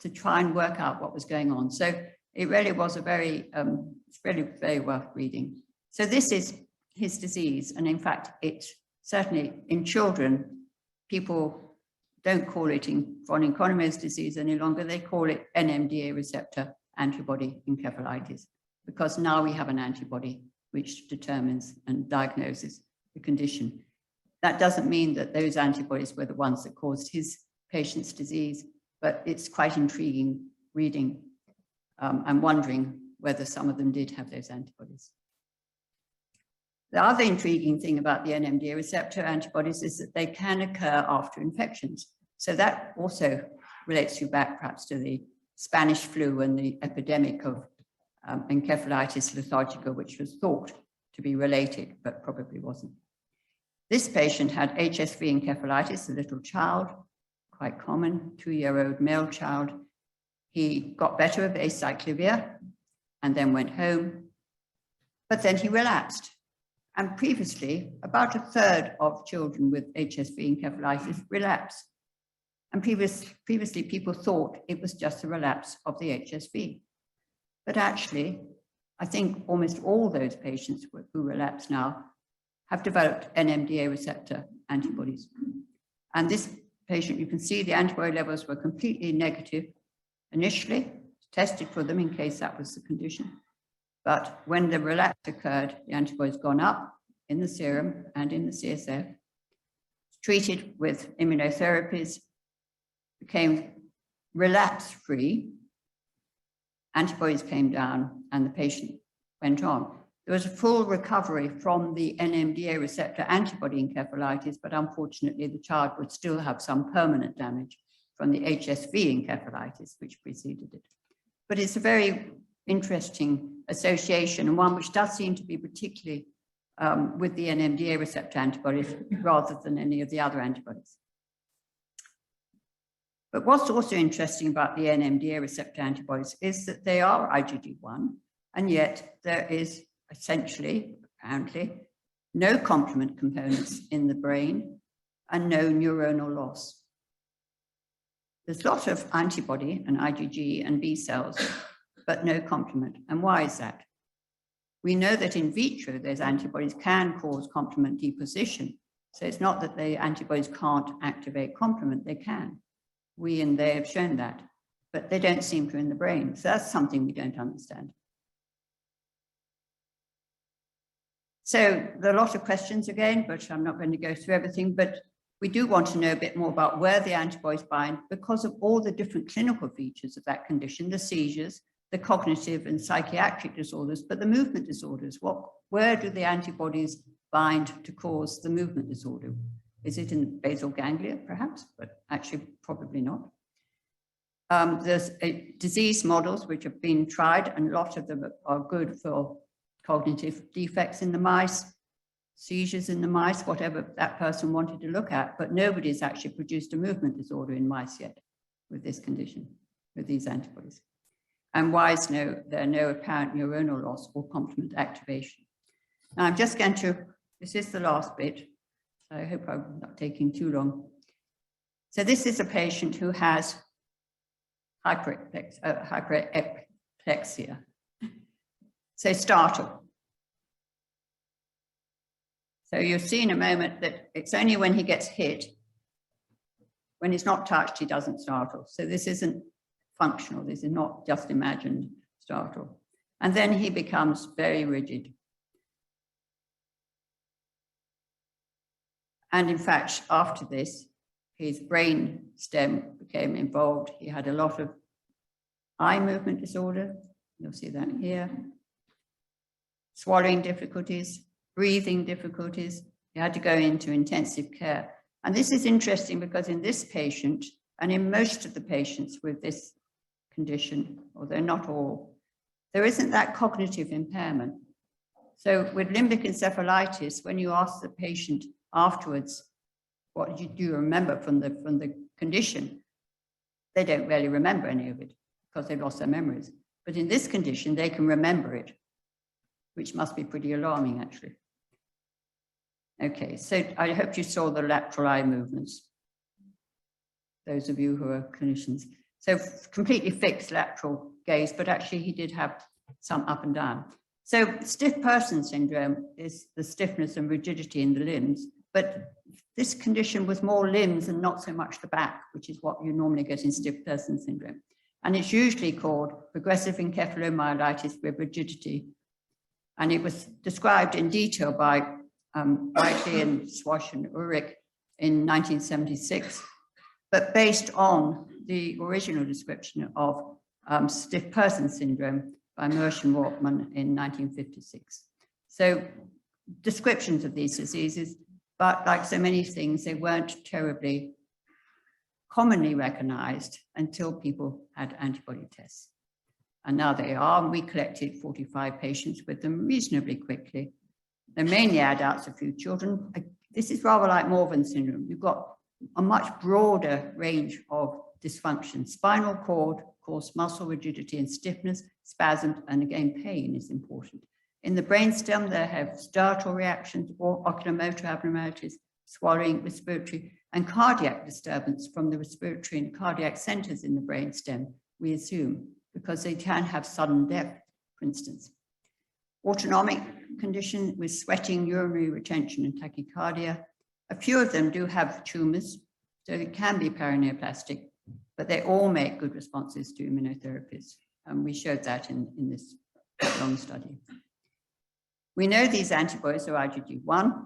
to try and work out what was going on. So it really was it's really very worth reading. So this is his disease. And in fact, it certainly in children, people don't call it von Economo's disease any longer. They call it NMDA receptor antibody encephalitis, because now we have an antibody which determines and diagnoses the condition. That doesn't mean that those antibodies were the ones that caused his patient's disease, but it's quite intriguing reading. I'm wondering whether some of them did have those antibodies. The other intriguing thing about the NMDA receptor antibodies is that they can occur after infections. So that also relates you back perhaps to the Spanish flu and the epidemic of encephalitis lethargica, which was thought to be related, but probably wasn't. This patient had HSV encephalitis, a little child, quite common, 2-year-old male child. He got better of acyclovir and then went home, but then he relapsed. And previously, about a third of children with HSV encephalitis relapse. And previously, people thought it was just a relapse of the HSV. But actually, I think almost all those patients who relapse now have developed NMDA receptor antibodies. And this patient, you can see the antibody levels were completely negative initially, tested for them in case that was the condition. But when the relapse occurred, the antibodies gone up in the serum and in the CSF, treated with immunotherapies, became relapse-free, antibodies came down, and the patient went on. There was a full recovery from the NMDA receptor antibody encephalitis, but unfortunately the child would still have some permanent damage from the HSV encephalitis, which preceded it. But it's a very interesting association, and one which does seem to be particularly with the NMDA receptor antibodies rather than any of the other antibodies. But what's also interesting about the NMDA receptor antibodies is that they are IgG1, and yet there is essentially, apparently, no complement components in the brain and no neuronal loss. There's a lot of antibody and IgG and B cells, but no complement. And why is that? We know that in vitro, those antibodies can cause complement deposition. So it's not that the antibodies can't activate complement, they can. We and they have shown that, but they don't seem to in the brain. So that's something we don't understand. So there are a lot of questions again, but I'm not going to go through everything, but we do want to know a bit more about where the antibodies bind because of all the different clinical features of that condition, the seizures, the cognitive and psychiatric disorders, but the movement disorders, where do the antibodies bind to cause the movement disorder? Is it in the basal ganglia, perhaps, but actually probably not. There's disease models which have been tried, and a lot of them are good for cognitive defects in the mice, seizures in the mice, whatever that person wanted to look at, but nobody's actually produced a movement disorder in mice yet with this condition, with these antibodies. And why is there no apparent neuronal loss or complement activation? Now I'm just going to, this is the last bit, so I hope I'm not taking too long. So this is a patient who has hyperexia. So startle. So you'll see in a moment that it's only when he gets hit, when he's not touched, he doesn't startle. So this isn't functional. This is not just imagined startle. And then he becomes very rigid. And in fact, after this, his brain stem became involved. He had a lot of eye movement disorder. You'll see that here. Swallowing difficulties, breathing difficulties. He had to go into intensive care. And this is interesting because in this patient, and in most of the patients with this condition, although not all, there isn't that cognitive impairment. So with limbic encephalitis, when you ask the patient afterwards, what do you remember from the condition? They don't really remember any of it because they've lost their memories. But in this condition, they can remember it, which must be pretty alarming, actually. Okay, so I hope you saw the lateral eye movements, those of you who are clinicians. So completely fixed lateral gaze, but actually he did have some up and down. So stiff person syndrome is the stiffness and rigidity in the limbs, but this condition was more limbs and not so much the back, which is what you normally get in stiff person syndrome. And it's usually called progressive encephalomyelitis with rigidity. And it was described in detail by Whiteley and Swash and Ulrich in 1976, but based on the original description of stiff person syndrome by Mersch and Wortmann in 1956. So descriptions of these diseases, but like so many things, they weren't terribly commonly recognized until people had antibody tests. And now they are, and we collected 45 patients with them reasonably quickly. They're mainly adults, a few children. This is rather like Morvan syndrome. You've got a much broader range of dysfunction. Spinal cord, of course, muscle rigidity and stiffness, spasm, and again, pain is important. In the brainstem, they have startle reactions or oculomotor abnormalities, swallowing, respiratory, and cardiac disturbance from the respiratory and cardiac centers in the brainstem, we assume, because they can have sudden death, for instance. Autonomic condition with sweating, urinary retention, and tachycardia. A few of them do have tumors, so it can be paraneoplastic, but they all make good responses to immunotherapies. And we showed that in this long study. We know these antibodies are IgG1,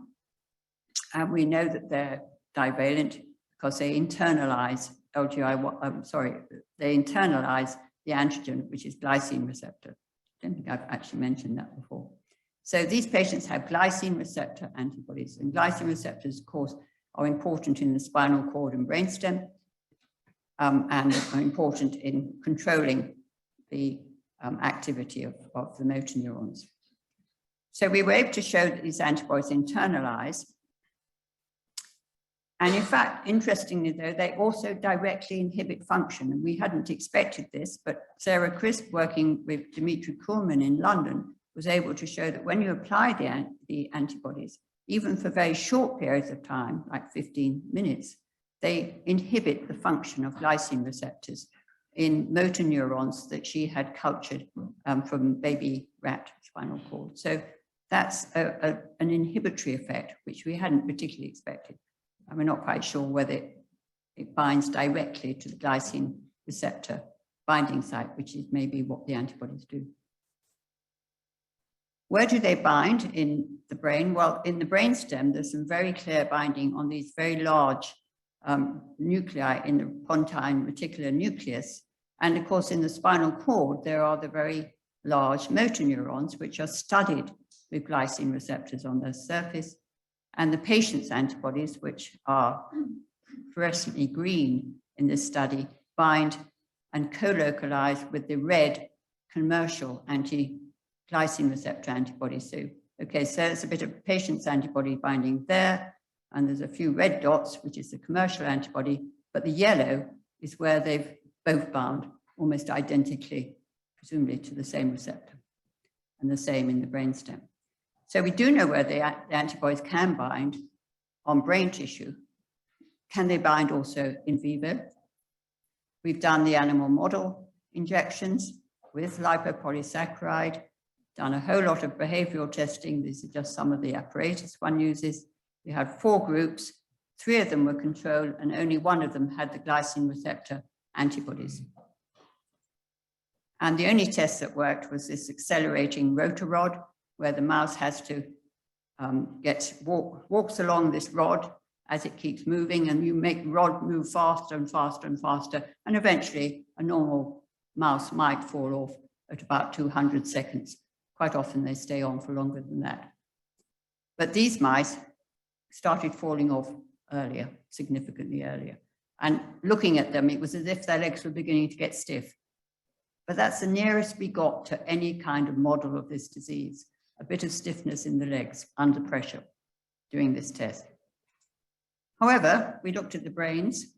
and we know that they're divalent because they internalize they internalize the antigen, which is glycine receptor. I don't think I've actually mentioned that before. So these patients have glycine receptor antibodies, and glycine receptors, of course, are important in the spinal cord and brainstem, and are important in controlling the activity of the motor neurons. So we were able to show that these antibodies internalize And in fact, interestingly though, they also directly inhibit function. And we hadn't expected this, but Sarah Crisp, working with Dimitri Kuhlmann in London, was able to show that when you apply the antibodies, even for very short periods of time, like 15 minutes, they inhibit the function of glycine receptors in motor neurons that she had cultured from baby rat spinal cord. So that's an inhibitory effect, which we hadn't particularly expected. And we're not quite sure whether it binds directly to the glycine receptor binding site, which is maybe what the antibodies do. Where do they bind in the brain? Well, in the brainstem, there's some very clear binding on these very large nuclei in the pontine reticular nucleus. And of course, in the spinal cord, there are the very large motor neurons, which are studied with glycine receptors on their surface. And the patient's antibodies, which are fluorescently green in this study, bind and co-localize with the red commercial anti-glycine receptor antibodies. So, okay, so there's a bit of patient's antibody binding there, and there's a few red dots, which is the commercial antibody, but the yellow is where they've both bound almost identically, presumably to the same receptor, and the same in the brainstem. So we do know where the antibodies can bind on brain tissue. Can they bind also in vivo? We've done the animal model injections with lipopolysaccharide, done a whole lot of behavioral testing. These are just some of the apparatus one uses. We had 4 groups, 3 of them were controlled, and only 1 of them had the glycine receptor antibodies. And the only test that worked was this accelerating rotor rod, where the mouse has to walks along this rod as it keeps moving, and you make the rod move faster and faster and faster, and eventually a normal mouse might fall off at about 200 seconds. Quite often they stay on for longer than that. But these mice started falling off earlier, significantly earlier. And looking at them, it was as if their legs were beginning to get stiff. But that's the nearest we got to any kind of model of this disease, a bit of stiffness in the legs under pressure doing this test. However, we looked at the brains,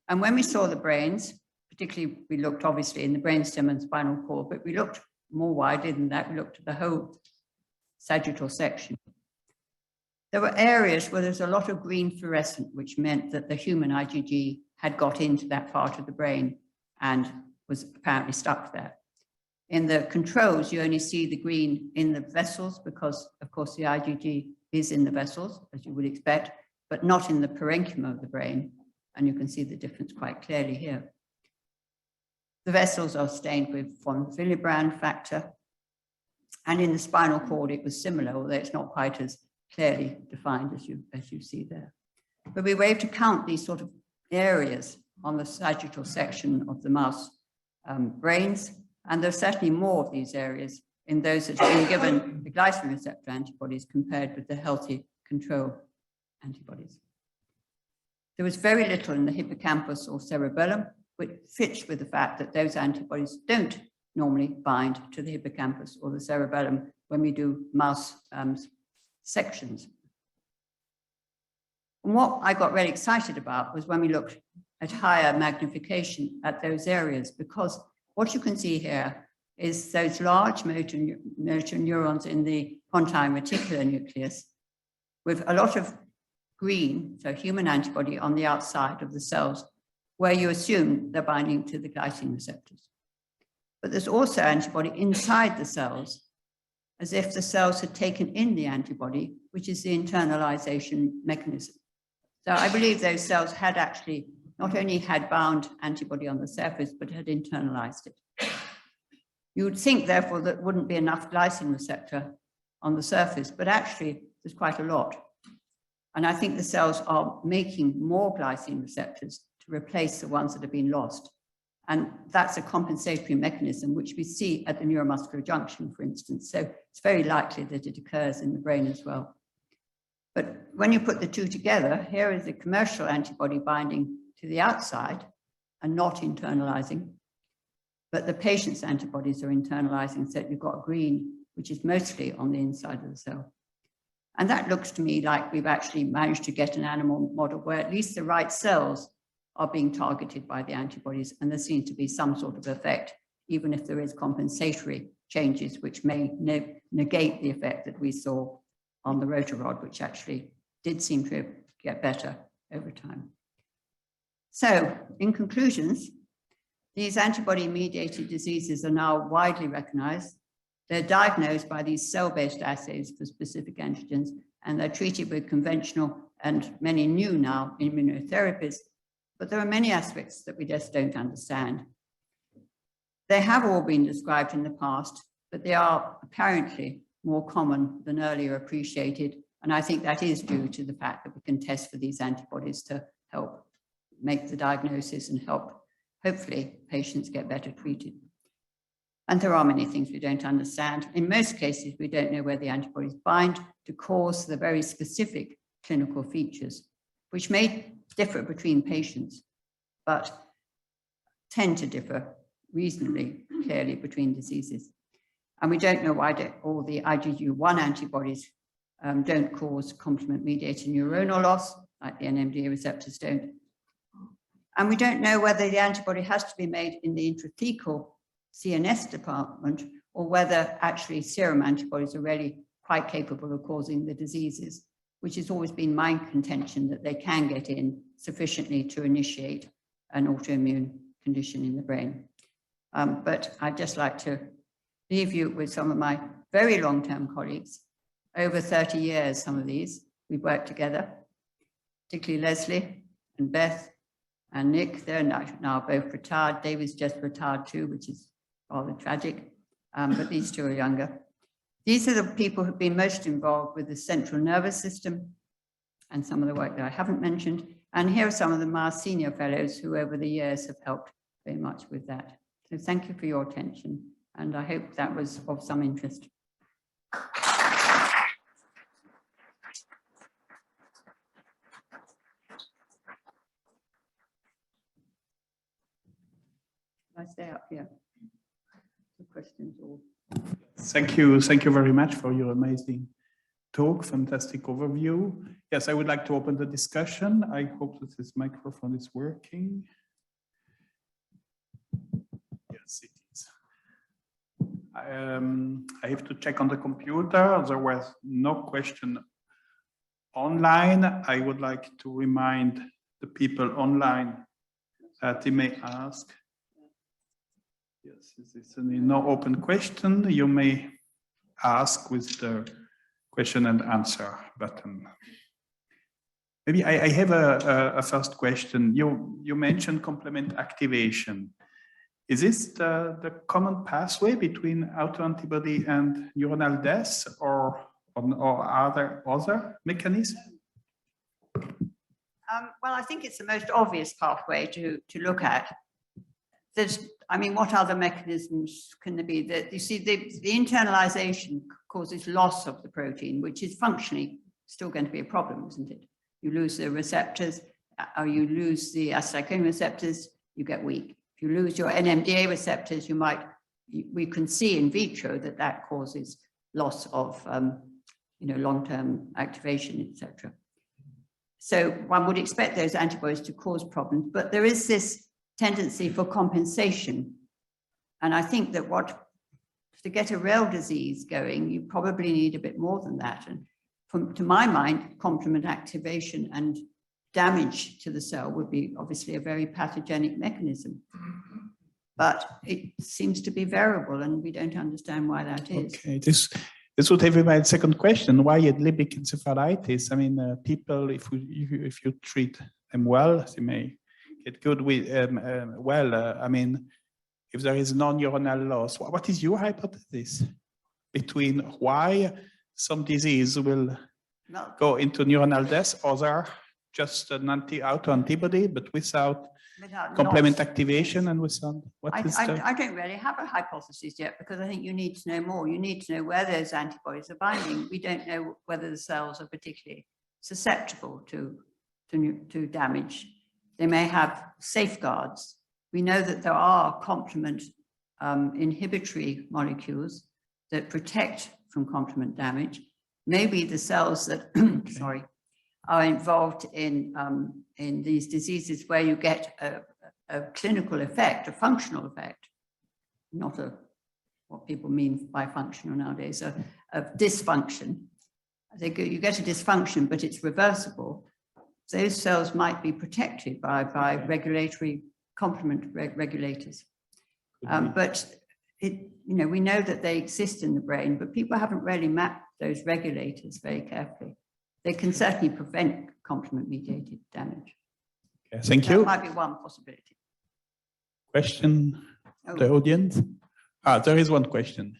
and when we saw the brains, particularly we looked obviously in the brainstem and spinal cord, but we looked more widely than that. We looked at the whole sagittal section. There were areas where there's a lot of green fluorescent, which meant that the human IgG had got into that part of the brain and was apparently stuck there. In the controls, you only see the green in the vessels because, of course, the IgG is in the vessels, as you would expect, but not in the parenchyma of the brain. And you can see the difference quite clearly here. The vessels are stained with von Willebrand factor. And in the spinal cord, it was similar, although it's not quite as clearly defined as you see there. But we were able to count these sort of areas on the sagittal section of the mouse brains. And there's certainly more of these areas in those that have been given the glycine receptor antibodies compared with the healthy control antibodies. There was very little in the hippocampus or cerebellum, which fits with the fact that those antibodies don't normally bind to the hippocampus or the cerebellum when we do mouse sections. And what I got really excited about was when we looked at higher magnification at those areas, because what you can see here is those large motor neurons in the pontine reticular nucleus with a lot of green, so human antibody on the outside of the cells, where you assume they're binding to the glycine receptors. But there's also antibody inside the cells, as if the cells had taken in the antibody, which is the internalization mechanism. So I believe those cells had actually not only had bound antibody on the surface, but had internalized it. You would think, therefore, that wouldn't be enough glycine receptor on the surface, but actually there's quite a lot. And I think the cells are making more glycine receptors to replace the ones that have been lost. And that's a compensatory mechanism, which we see at the neuromuscular junction, for instance. So it's very likely that it occurs in the brain as well. But when you put the two together, here is the commercial antibody binding to the outside and not internalizing. But the patient's antibodies are internalizing, so you've got green, which is mostly on the inside of the cell. And that looks to me like we've actually managed to get an animal model where at least the right cells are being targeted by the antibodies, and there seems to be some sort of effect, even if there is compensatory changes which may negate the effect that we saw on the rotor rod, which actually did seem to get better over time. So, in conclusions, these antibody-mediated diseases are now widely recognized. They're diagnosed by these cell-based assays for specific antigens, and they're treated with conventional and many new now immunotherapies. But there are many aspects that we just don't understand. They have all been described in the past, but they are apparently more common than earlier appreciated. And I think that is due to the fact that we can test for these antibodies to help make the diagnosis and help, hopefully, patients get better treated. And there are many things we don't understand. In most cases, we don't know where the antibodies bind to cause the very specific clinical features, which may differ between patients, but tend to differ reasonably clearly between diseases. And we don't know why all the IgG1 antibodies don't cause complement-mediated neuronal loss, like the NMDA receptors don't. And we don't know whether the antibody has to be made in the intrathecal CNS department, or whether actually serum antibodies are really quite capable of causing the diseases, which has always been my contention, that they can get in sufficiently to initiate an autoimmune condition in the brain. But I'd just like to leave you with some of my very long-term colleagues, over 30 years, some of these, we've worked together, particularly Leslie and Beth and Nick. They're now both retired. David's just retired too, which is rather tragic, but these two are younger. These are the people who've been most involved with the central nervous system and some of the work that I haven't mentioned. And here are some of the more senior fellows who over the years have helped very much with that. So thank you for your attention, and I hope that was of some interest. I stay up here. The questions or Thank you very much for your amazing talk, fantastic overview. Yes, I would like to open the discussion. I hope that this microphone is working. Yes, it is. I have to check on the computer. There was no question online. I would like to remind the people online that they may ask. Yes, this is no open question. You may ask with the question and answer button. Maybe I have a first question. You mentioned complement activation. Is this the common pathway between autoantibody and neuronal death, or are there other mechanisms? Well, I think it's the most obvious pathway to look at. I mean, what other mechanisms can there be? That you see, the internalization causes loss of the protein, which is functionally still going to be a problem, isn't it? You lose the receptors, or you lose the acetylcholine receptors, you get weak. If you lose your NMDA receptors, we can see in vitro that causes loss of, long-term activation, etc. So one would expect those antibodies to cause problems, but there is this tendency for compensation. And I think that to get a real disease going, you probably need a bit more than that. And to my mind, complement activation and damage to the cell would be obviously a very pathogenic mechanism. But it seems to be variable, and we don't understand why that is. Okay, this would have been my second question. Why limbic encephalitis? I mean, people, if you treat them well, they may get good with, I mean, if there is non-neuronal loss, what is your hypothesis between why some disease will go into neuronal death, or just an autoantibody, but without complement activation and without, I don't really have a hypothesis yet, because I think you need to know more. You need to know where those antibodies are binding. We don't know whether the cells are particularly susceptible to damage. They may have safeguards. We know that there are complement inhibitory molecules that protect from complement damage. maybe the cells that, sorry, are involved in these diseases where you get a clinical effect, a functional effect, not what people mean by functional nowadays, of dysfunction. You get a dysfunction, but it's reversible. Those cells might be protected by regulatory complement regulators. But we know that they exist in the brain, but people haven't really mapped those regulators very carefully. They can certainly prevent complement-mediated damage. Okay, thank That you. might be one possibility. Question, the audience? There is one question.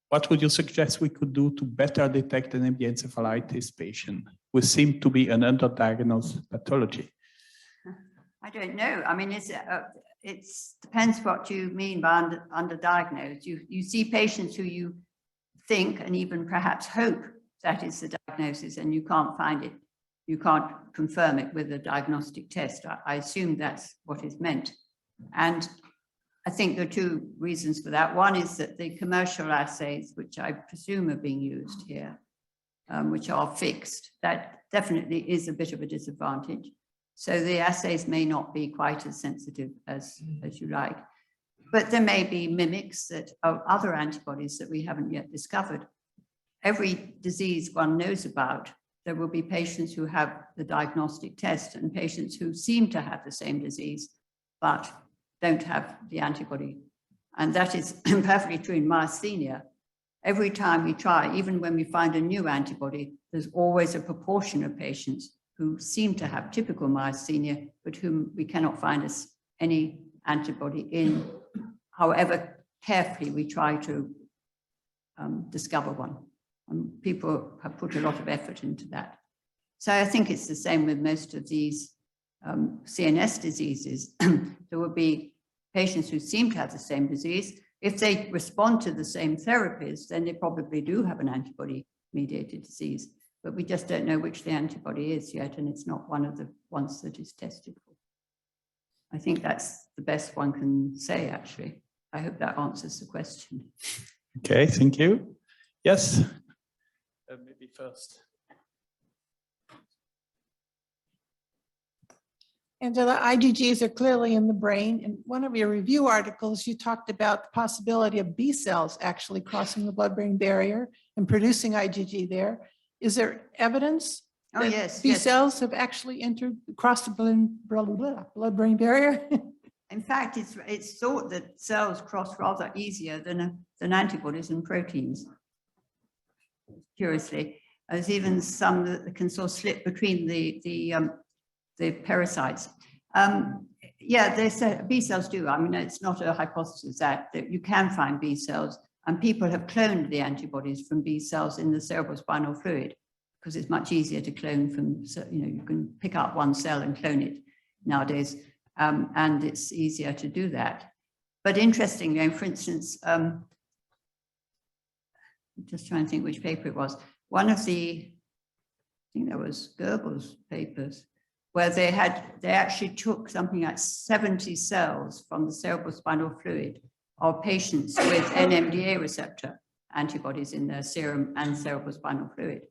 What would you suggest we could do to better detect an MD encephalitis patient who seem to be an underdiagnosed pathology? I don't know. I mean, it depends what you mean by underdiagnosed. You see patients who you think and even perhaps hope that is the diagnosis, and you can't find it. You can't confirm it with a diagnostic test. I assume that's what is meant. And I think there are two reasons for that. One is that the commercial assays, which I presume are being used here, which are fixed, that definitely is a bit of a disadvantage. So the assays may not be quite as sensitive as you like. But there may be mimics of other antibodies that we haven't yet discovered. Every disease one knows about, there will be patients who have the diagnostic test and patients who seem to have the same disease, but don't have the antibody. And that is perfectly true in myasthenia. Every time we try, even when we find a new antibody, there's always a proportion of patients who seem to have typical myasthenia, but whom we cannot find any antibody in, however carefully we try to discover one. And people have put a lot of effort into that. So I think it's the same with most of these CNS diseases. There will be patients who seem to have the same disease. If they respond to the same therapies, then they probably do have an antibody-mediated disease, but we just don't know which the antibody is yet, and it's not one of the ones that is tested for. I think that's the best one can say, actually. I hope that answers the question. Okay, thank you. Yes, maybe first. Angela, IgGs are clearly in the brain. In one of your review articles, you talked about the possibility of B cells actually crossing the blood-brain barrier and producing IgG there. Is there evidence that yes, B yes. cells have actually crossed the blood-brain barrier? In fact, it's thought that cells cross rather easier than antibodies and proteins. Curiously, there's even some that can sort of slip between the parasites. Yeah, they say B cells do. I mean, it's not a hypothesis that you can find B cells, and people have cloned the antibodies from B cells in the cerebrospinal fluid because it's much easier to clone from, you can pick up one cell and clone it nowadays, and it's easier to do that. But interestingly, for instance, I'm just trying to think which paper it was. One of I think that was Goebbels' papers, where they actually took something like 70 cells from the cerebrospinal fluid of patients with NMDA receptor antibodies in their serum and cerebrospinal fluid.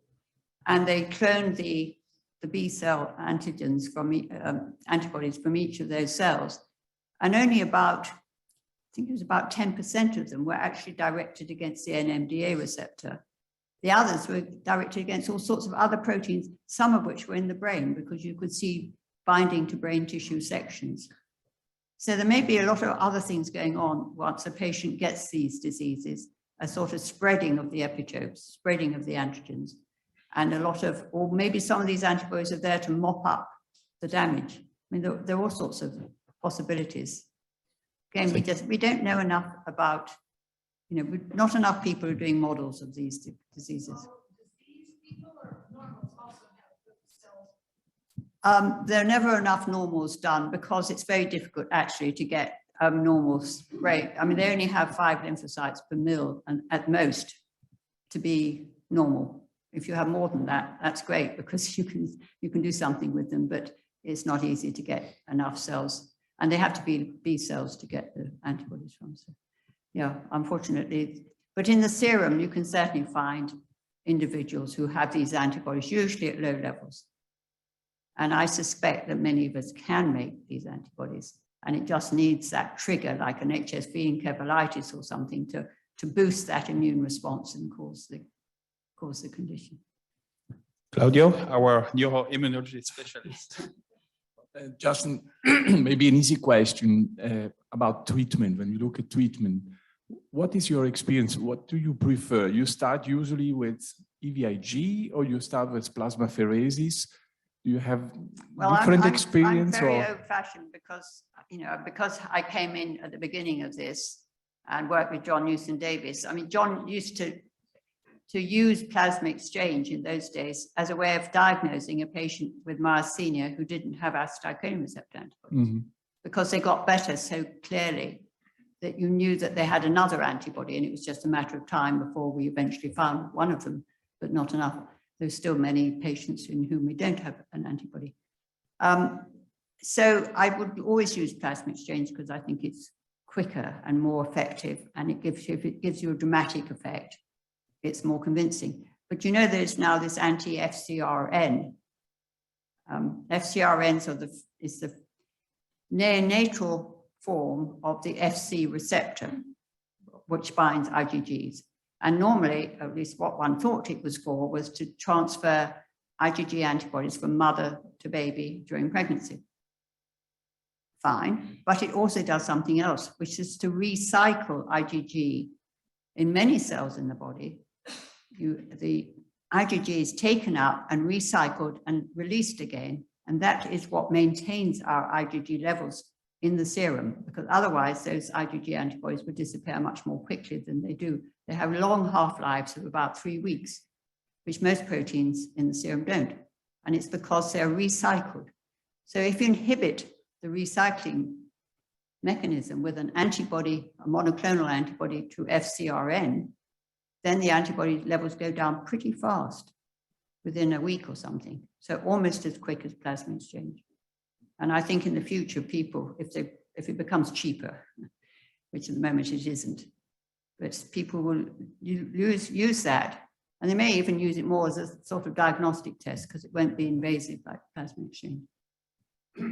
And they cloned the B cell antigens from antibodies from each of those cells. And only about, I think it was about 10% of them were actually directed against the NMDA receptor. The others were directed against all sorts of other proteins, some of which were in the brain because you could see binding to brain tissue sections. So there may be a lot of other things going on once a patient gets these diseases, a sort of spreading of the epitopes, spreading of the antigens, and or maybe some of these antibodies are there to mop up the damage. I mean, there are all sorts of possibilities. Again, we don't know enough about, not enough people are doing models of these diseases. There are never enough normals done because it's very difficult actually to get normals rate. I mean, they only have 5 lymphocytes per mil and at most to be normal. If you have more than that, that's great because you can do something with them, but it's not easy to get enough cells, and they have to be B cells to get the antibodies from. So, yeah, unfortunately, but in the serum, you can certainly find individuals who have these antibodies, usually at low levels. And I suspect that many of us can make these antibodies, and it just needs that trigger, like an HSV encephalitis or something, to boost that immune response and cause the condition. Claudio, our neuroimmunology specialist. Just maybe an easy question about treatment. When you look at treatment, what is your experience? What do you prefer? You start usually with EVIG or you start with plasmapheresis? Do you have different experience? I'm very or? old-fashioned because, because I came in at the beginning of this and worked with John Newson Davis. I mean, John used to use plasma exchange in those days as a way of diagnosing a patient with myasthenia who didn't have acetylcholine receptor antibodies, because they got better so clearly that you knew that they had another antibody, and it was just a matter of time before we eventually found one of them, but not enough. There's still many patients in whom we don't have an antibody. So I would always use plasma exchange because I think it's quicker and more effective, and it gives you, if it gives you a dramatic effect, it's more convincing. But there's now this anti-FcRn. FcRns is the neonatal form of the Fc receptor, which binds IgGs. And normally, at least what one thought it was for, was to transfer IgG antibodies from mother to baby during pregnancy. Fine, but it also does something else, which is to recycle IgG in many cells in the body. The IgG is taken up and recycled and released again, and that is what maintains our IgG levels in the serum, because otherwise those IgG antibodies would disappear much more quickly than they do. They have long half-lives of about 3 weeks, which most proteins in the serum don't, and it's because they're recycled. So if you inhibit the recycling mechanism with an antibody, a monoclonal antibody to FcRn, then the antibody levels go down pretty fast within a week or something. So almost as quick as plasma exchange. And I think in the future, people, if it becomes cheaper, which at the moment it isn't, but people will use that. And they may even use it more as a sort of diagnostic test because it won't be invasive like plasma exchange. We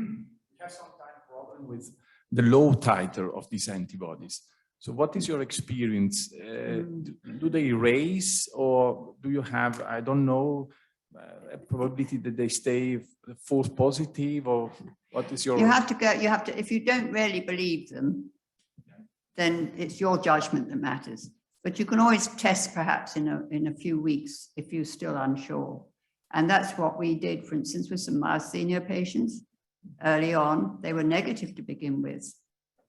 have some kind of problem with the low titer of these antibodies. So what is your experience? Do they raise, or do you have, I don't know, a probability that they stay false positive, or what is your... You have to, if you don't really believe them, then it's your judgment that matters. But you can always test perhaps in a few weeks if you're still unsure. And that's what we did, for instance, with some myasthenia patients. Early on, they were negative to begin with,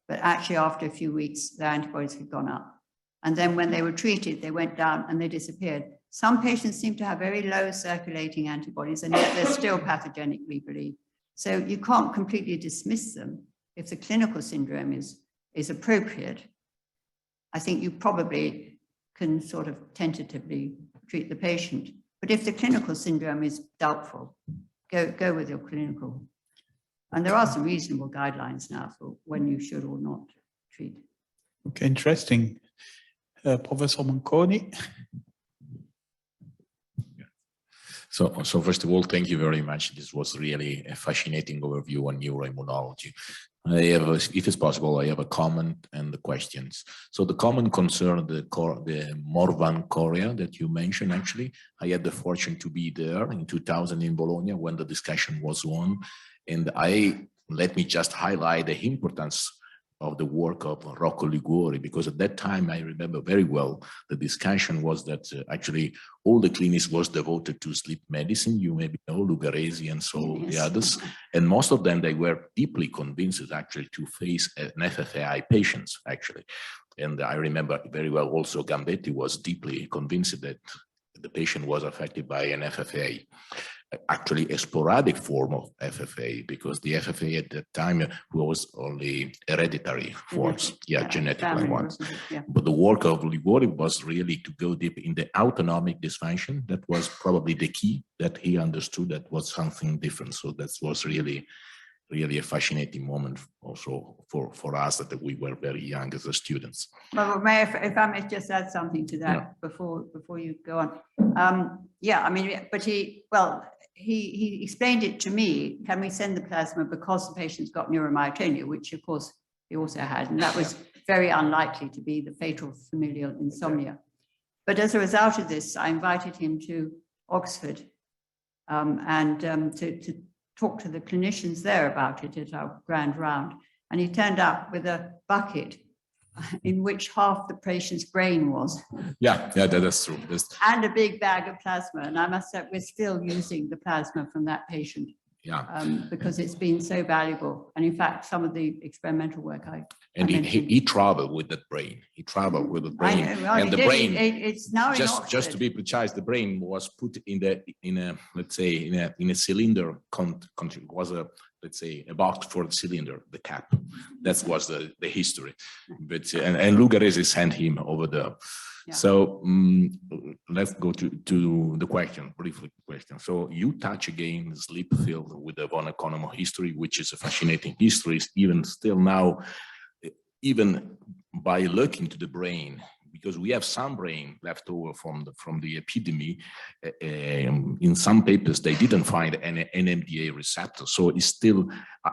but actually after a few weeks, their antibodies had gone up. And then when they were treated, they went down and they disappeared. Some patients seem to have very low circulating antibodies, and yet they're still pathogenic, we believe. So you can't completely dismiss them if the clinical syndrome is appropriate. I think you probably can sort of tentatively treat the patient. But if the clinical syndrome is doubtful, go with your clinical. And there are some reasonable guidelines now for when you should or not treat. Okay, interesting. Professor Manconi. So first of all, thank you very much. This was really a fascinating overview on neuroimmunology. I have, if it's possible, I have a comment and the questions. So the comment concern the Morvan chorea that you mentioned. Actually, I had the fortune to be there in 2000 in Bologna when the discussion was on, and let me just highlight the importance of the work of Rocco Liguori, because at that time I remember very well the discussion was that actually all the clinics was devoted to sleep medicine. You maybe know Lugaresi and so Yes. the others, and most of them they were deeply convinced actually to face an FFAI patients actually. And I remember very well also Gambetti was deeply convinced that the patient was affected by an FFA. Actually a sporadic form of FFA, because the FFA at that time was only hereditary forms, genetic family, ones. wasn't it? Yeah. But the work of Liguori was really to go deep in the autonomic dysfunction. That was probably the key that he understood that was something different. So that was really really a fascinating moment also for us that we were very young as students. Well, May, if I may just add something to that before you go on. Yeah, I mean, but he explained it to me. Can we send the plasma because the patient's got neuromyotonia, which of course he also had, and that was very unlikely to be the fatal familial insomnia. But as a result of this, I invited him to Oxford and to talk to the clinicians there about it at our grand round. And he turned up with a bucket in which half the patient's brain was. Yeah, that's true. And a big bag of plasma. And I must say, we're still using the plasma from that patient. Yeah. Because it's been so valuable. And in fact, some of the experimental work he traveled with that brain. He traveled with the brain, and the brain. It's now just to be precise, the brain was put in a cylinder. Was a, let's say, a box for the cylinder, the cap. That was the history. But and Lugarese sent him over there. Yeah. So let's go to the question, briefly question. So you touch again the sleep field with the von Economo history, which is a fascinating history, even still now, even by looking to the brain, because we have some brain left over from the epidemic. In some papers, they didn't find an NMDA receptor. So it's still,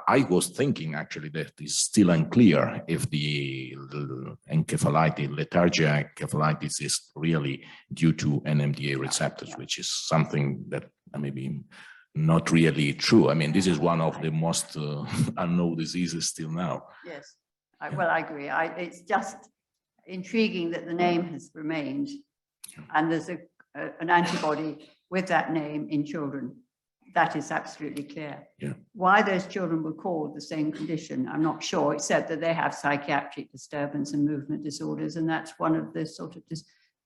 I was thinking actually that it's still unclear if the encephalitis, lethargia encephalitis is really due to NMDA receptors, which is something that maybe not really true. I mean, this is one of the most unknown diseases still now. Yes, well, I agree. It's just intriguing that the name has remained, and there's an antibody with that name in children. That is absolutely clear. Yeah. Why those children were called the same condition, I'm not sure, except that they have psychiatric disturbance and movement disorders, and that's one of the sort of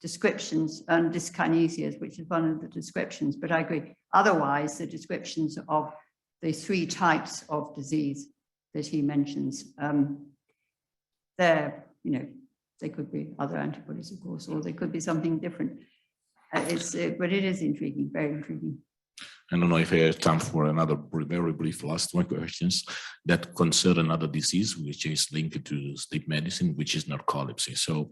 descriptions, and dyskinesias, which is one of the descriptions. But I agree. Otherwise, the descriptions of the 3 types of disease that he mentions, they could be other antibodies, of course, or they could be something different. But it is intriguing, very intriguing. I don't know if I have time for another very brief last one questions that concern another disease, which is linked to sleep medicine, which is narcolepsy. So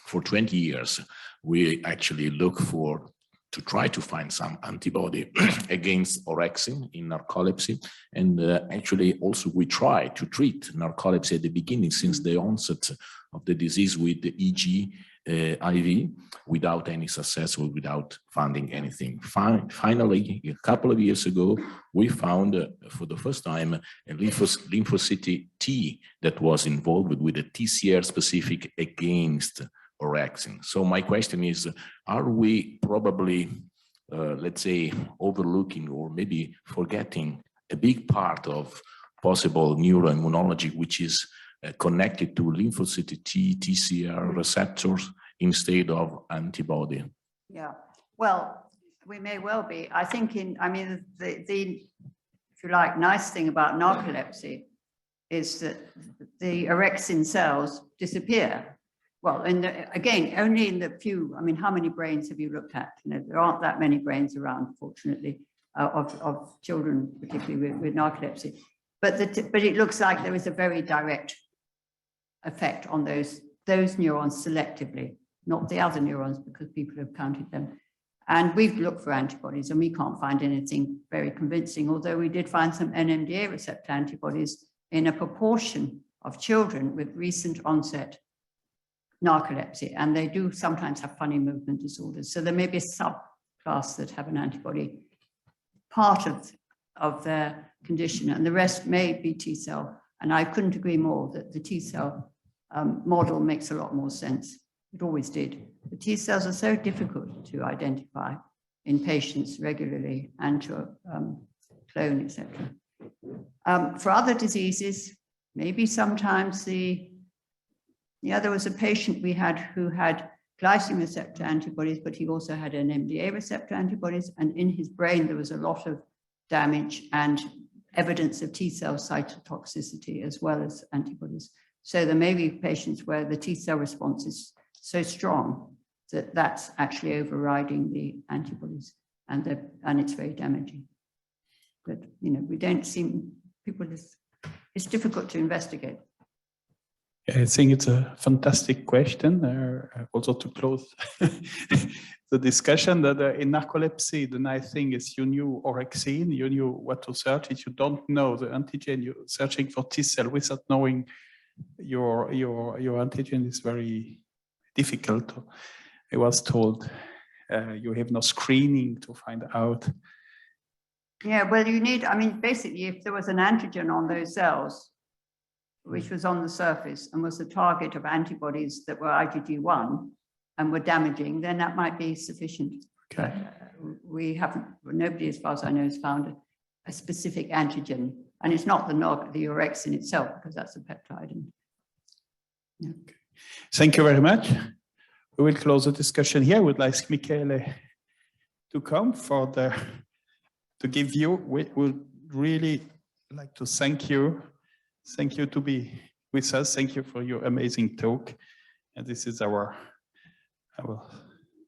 for 20 years, we actually look to try to find some antibody against orexin in narcolepsy. And actually also we try to treat narcolepsy at the beginning since the onset of the disease with the EG IV without any success or without finding anything. Finally, a couple of years ago, we found for the first time a lymphocyte T that was involved with a TCR specific against orexin. So my question is, are we probably, let's say, overlooking or maybe forgetting a big part of possible neuroimmunology, which is connected to lymphocyte T, TCR receptors instead of antibody? Yeah, well, we may well be. I think the if you like, nice thing about narcolepsy is that the orexin cells disappear. Well, again, only in the few, how many brains have you looked at? There aren't that many brains around, fortunately, of children, particularly with narcolepsy. But it looks like there is a very direct effect on those neurons selectively, not the other neurons, because people have counted them. And we've looked for antibodies and we can't find anything very convincing, although we did find some NMDA receptor antibodies in a proportion of children with recent onset narcolepsy, and they do sometimes have funny movement disorders. So there may be a subclass that have an antibody part of their condition, and the rest may be T cell. And I couldn't agree more that the T cell model makes a lot more sense. It always did. The T cells are so difficult to identify in patients regularly and to clone, etc. For other diseases, maybe sometimes there was a patient we had who had glycine receptor antibodies, but he also had an NMDA receptor antibodies, and in his brain there was a lot of damage and evidence of T cell cytotoxicity as well as antibodies. So there may be patients where the T cell response is so strong that that's actually overriding the antibodies, and it's very damaging. but, you know, we don't seem, people just, it's difficult to investigate. I think it's a fantastic question. Also to close the discussion, that in narcolepsy, the nice thing is you knew orexin, you knew what to search. If you don't know the antigen, you're searching for T cell without knowing your antigen is very difficult. I was told you have no screening to find out. Yeah, well, you need, I mean, basically, if there was an antigen on those cells, which was on the surface and was the target of antibodies that were IgG1 and were damaging, then that might be sufficient. Okay. We haven't, nobody, as far as I know, has found a specific antigen. And it's not the orexin itself, because that's a peptide. And, yeah. Thank you very much. We will close the discussion here. We'd like Michele to come to give you, we would really like to thank you. Thank you to be with us. Thank you for your amazing talk. And this is our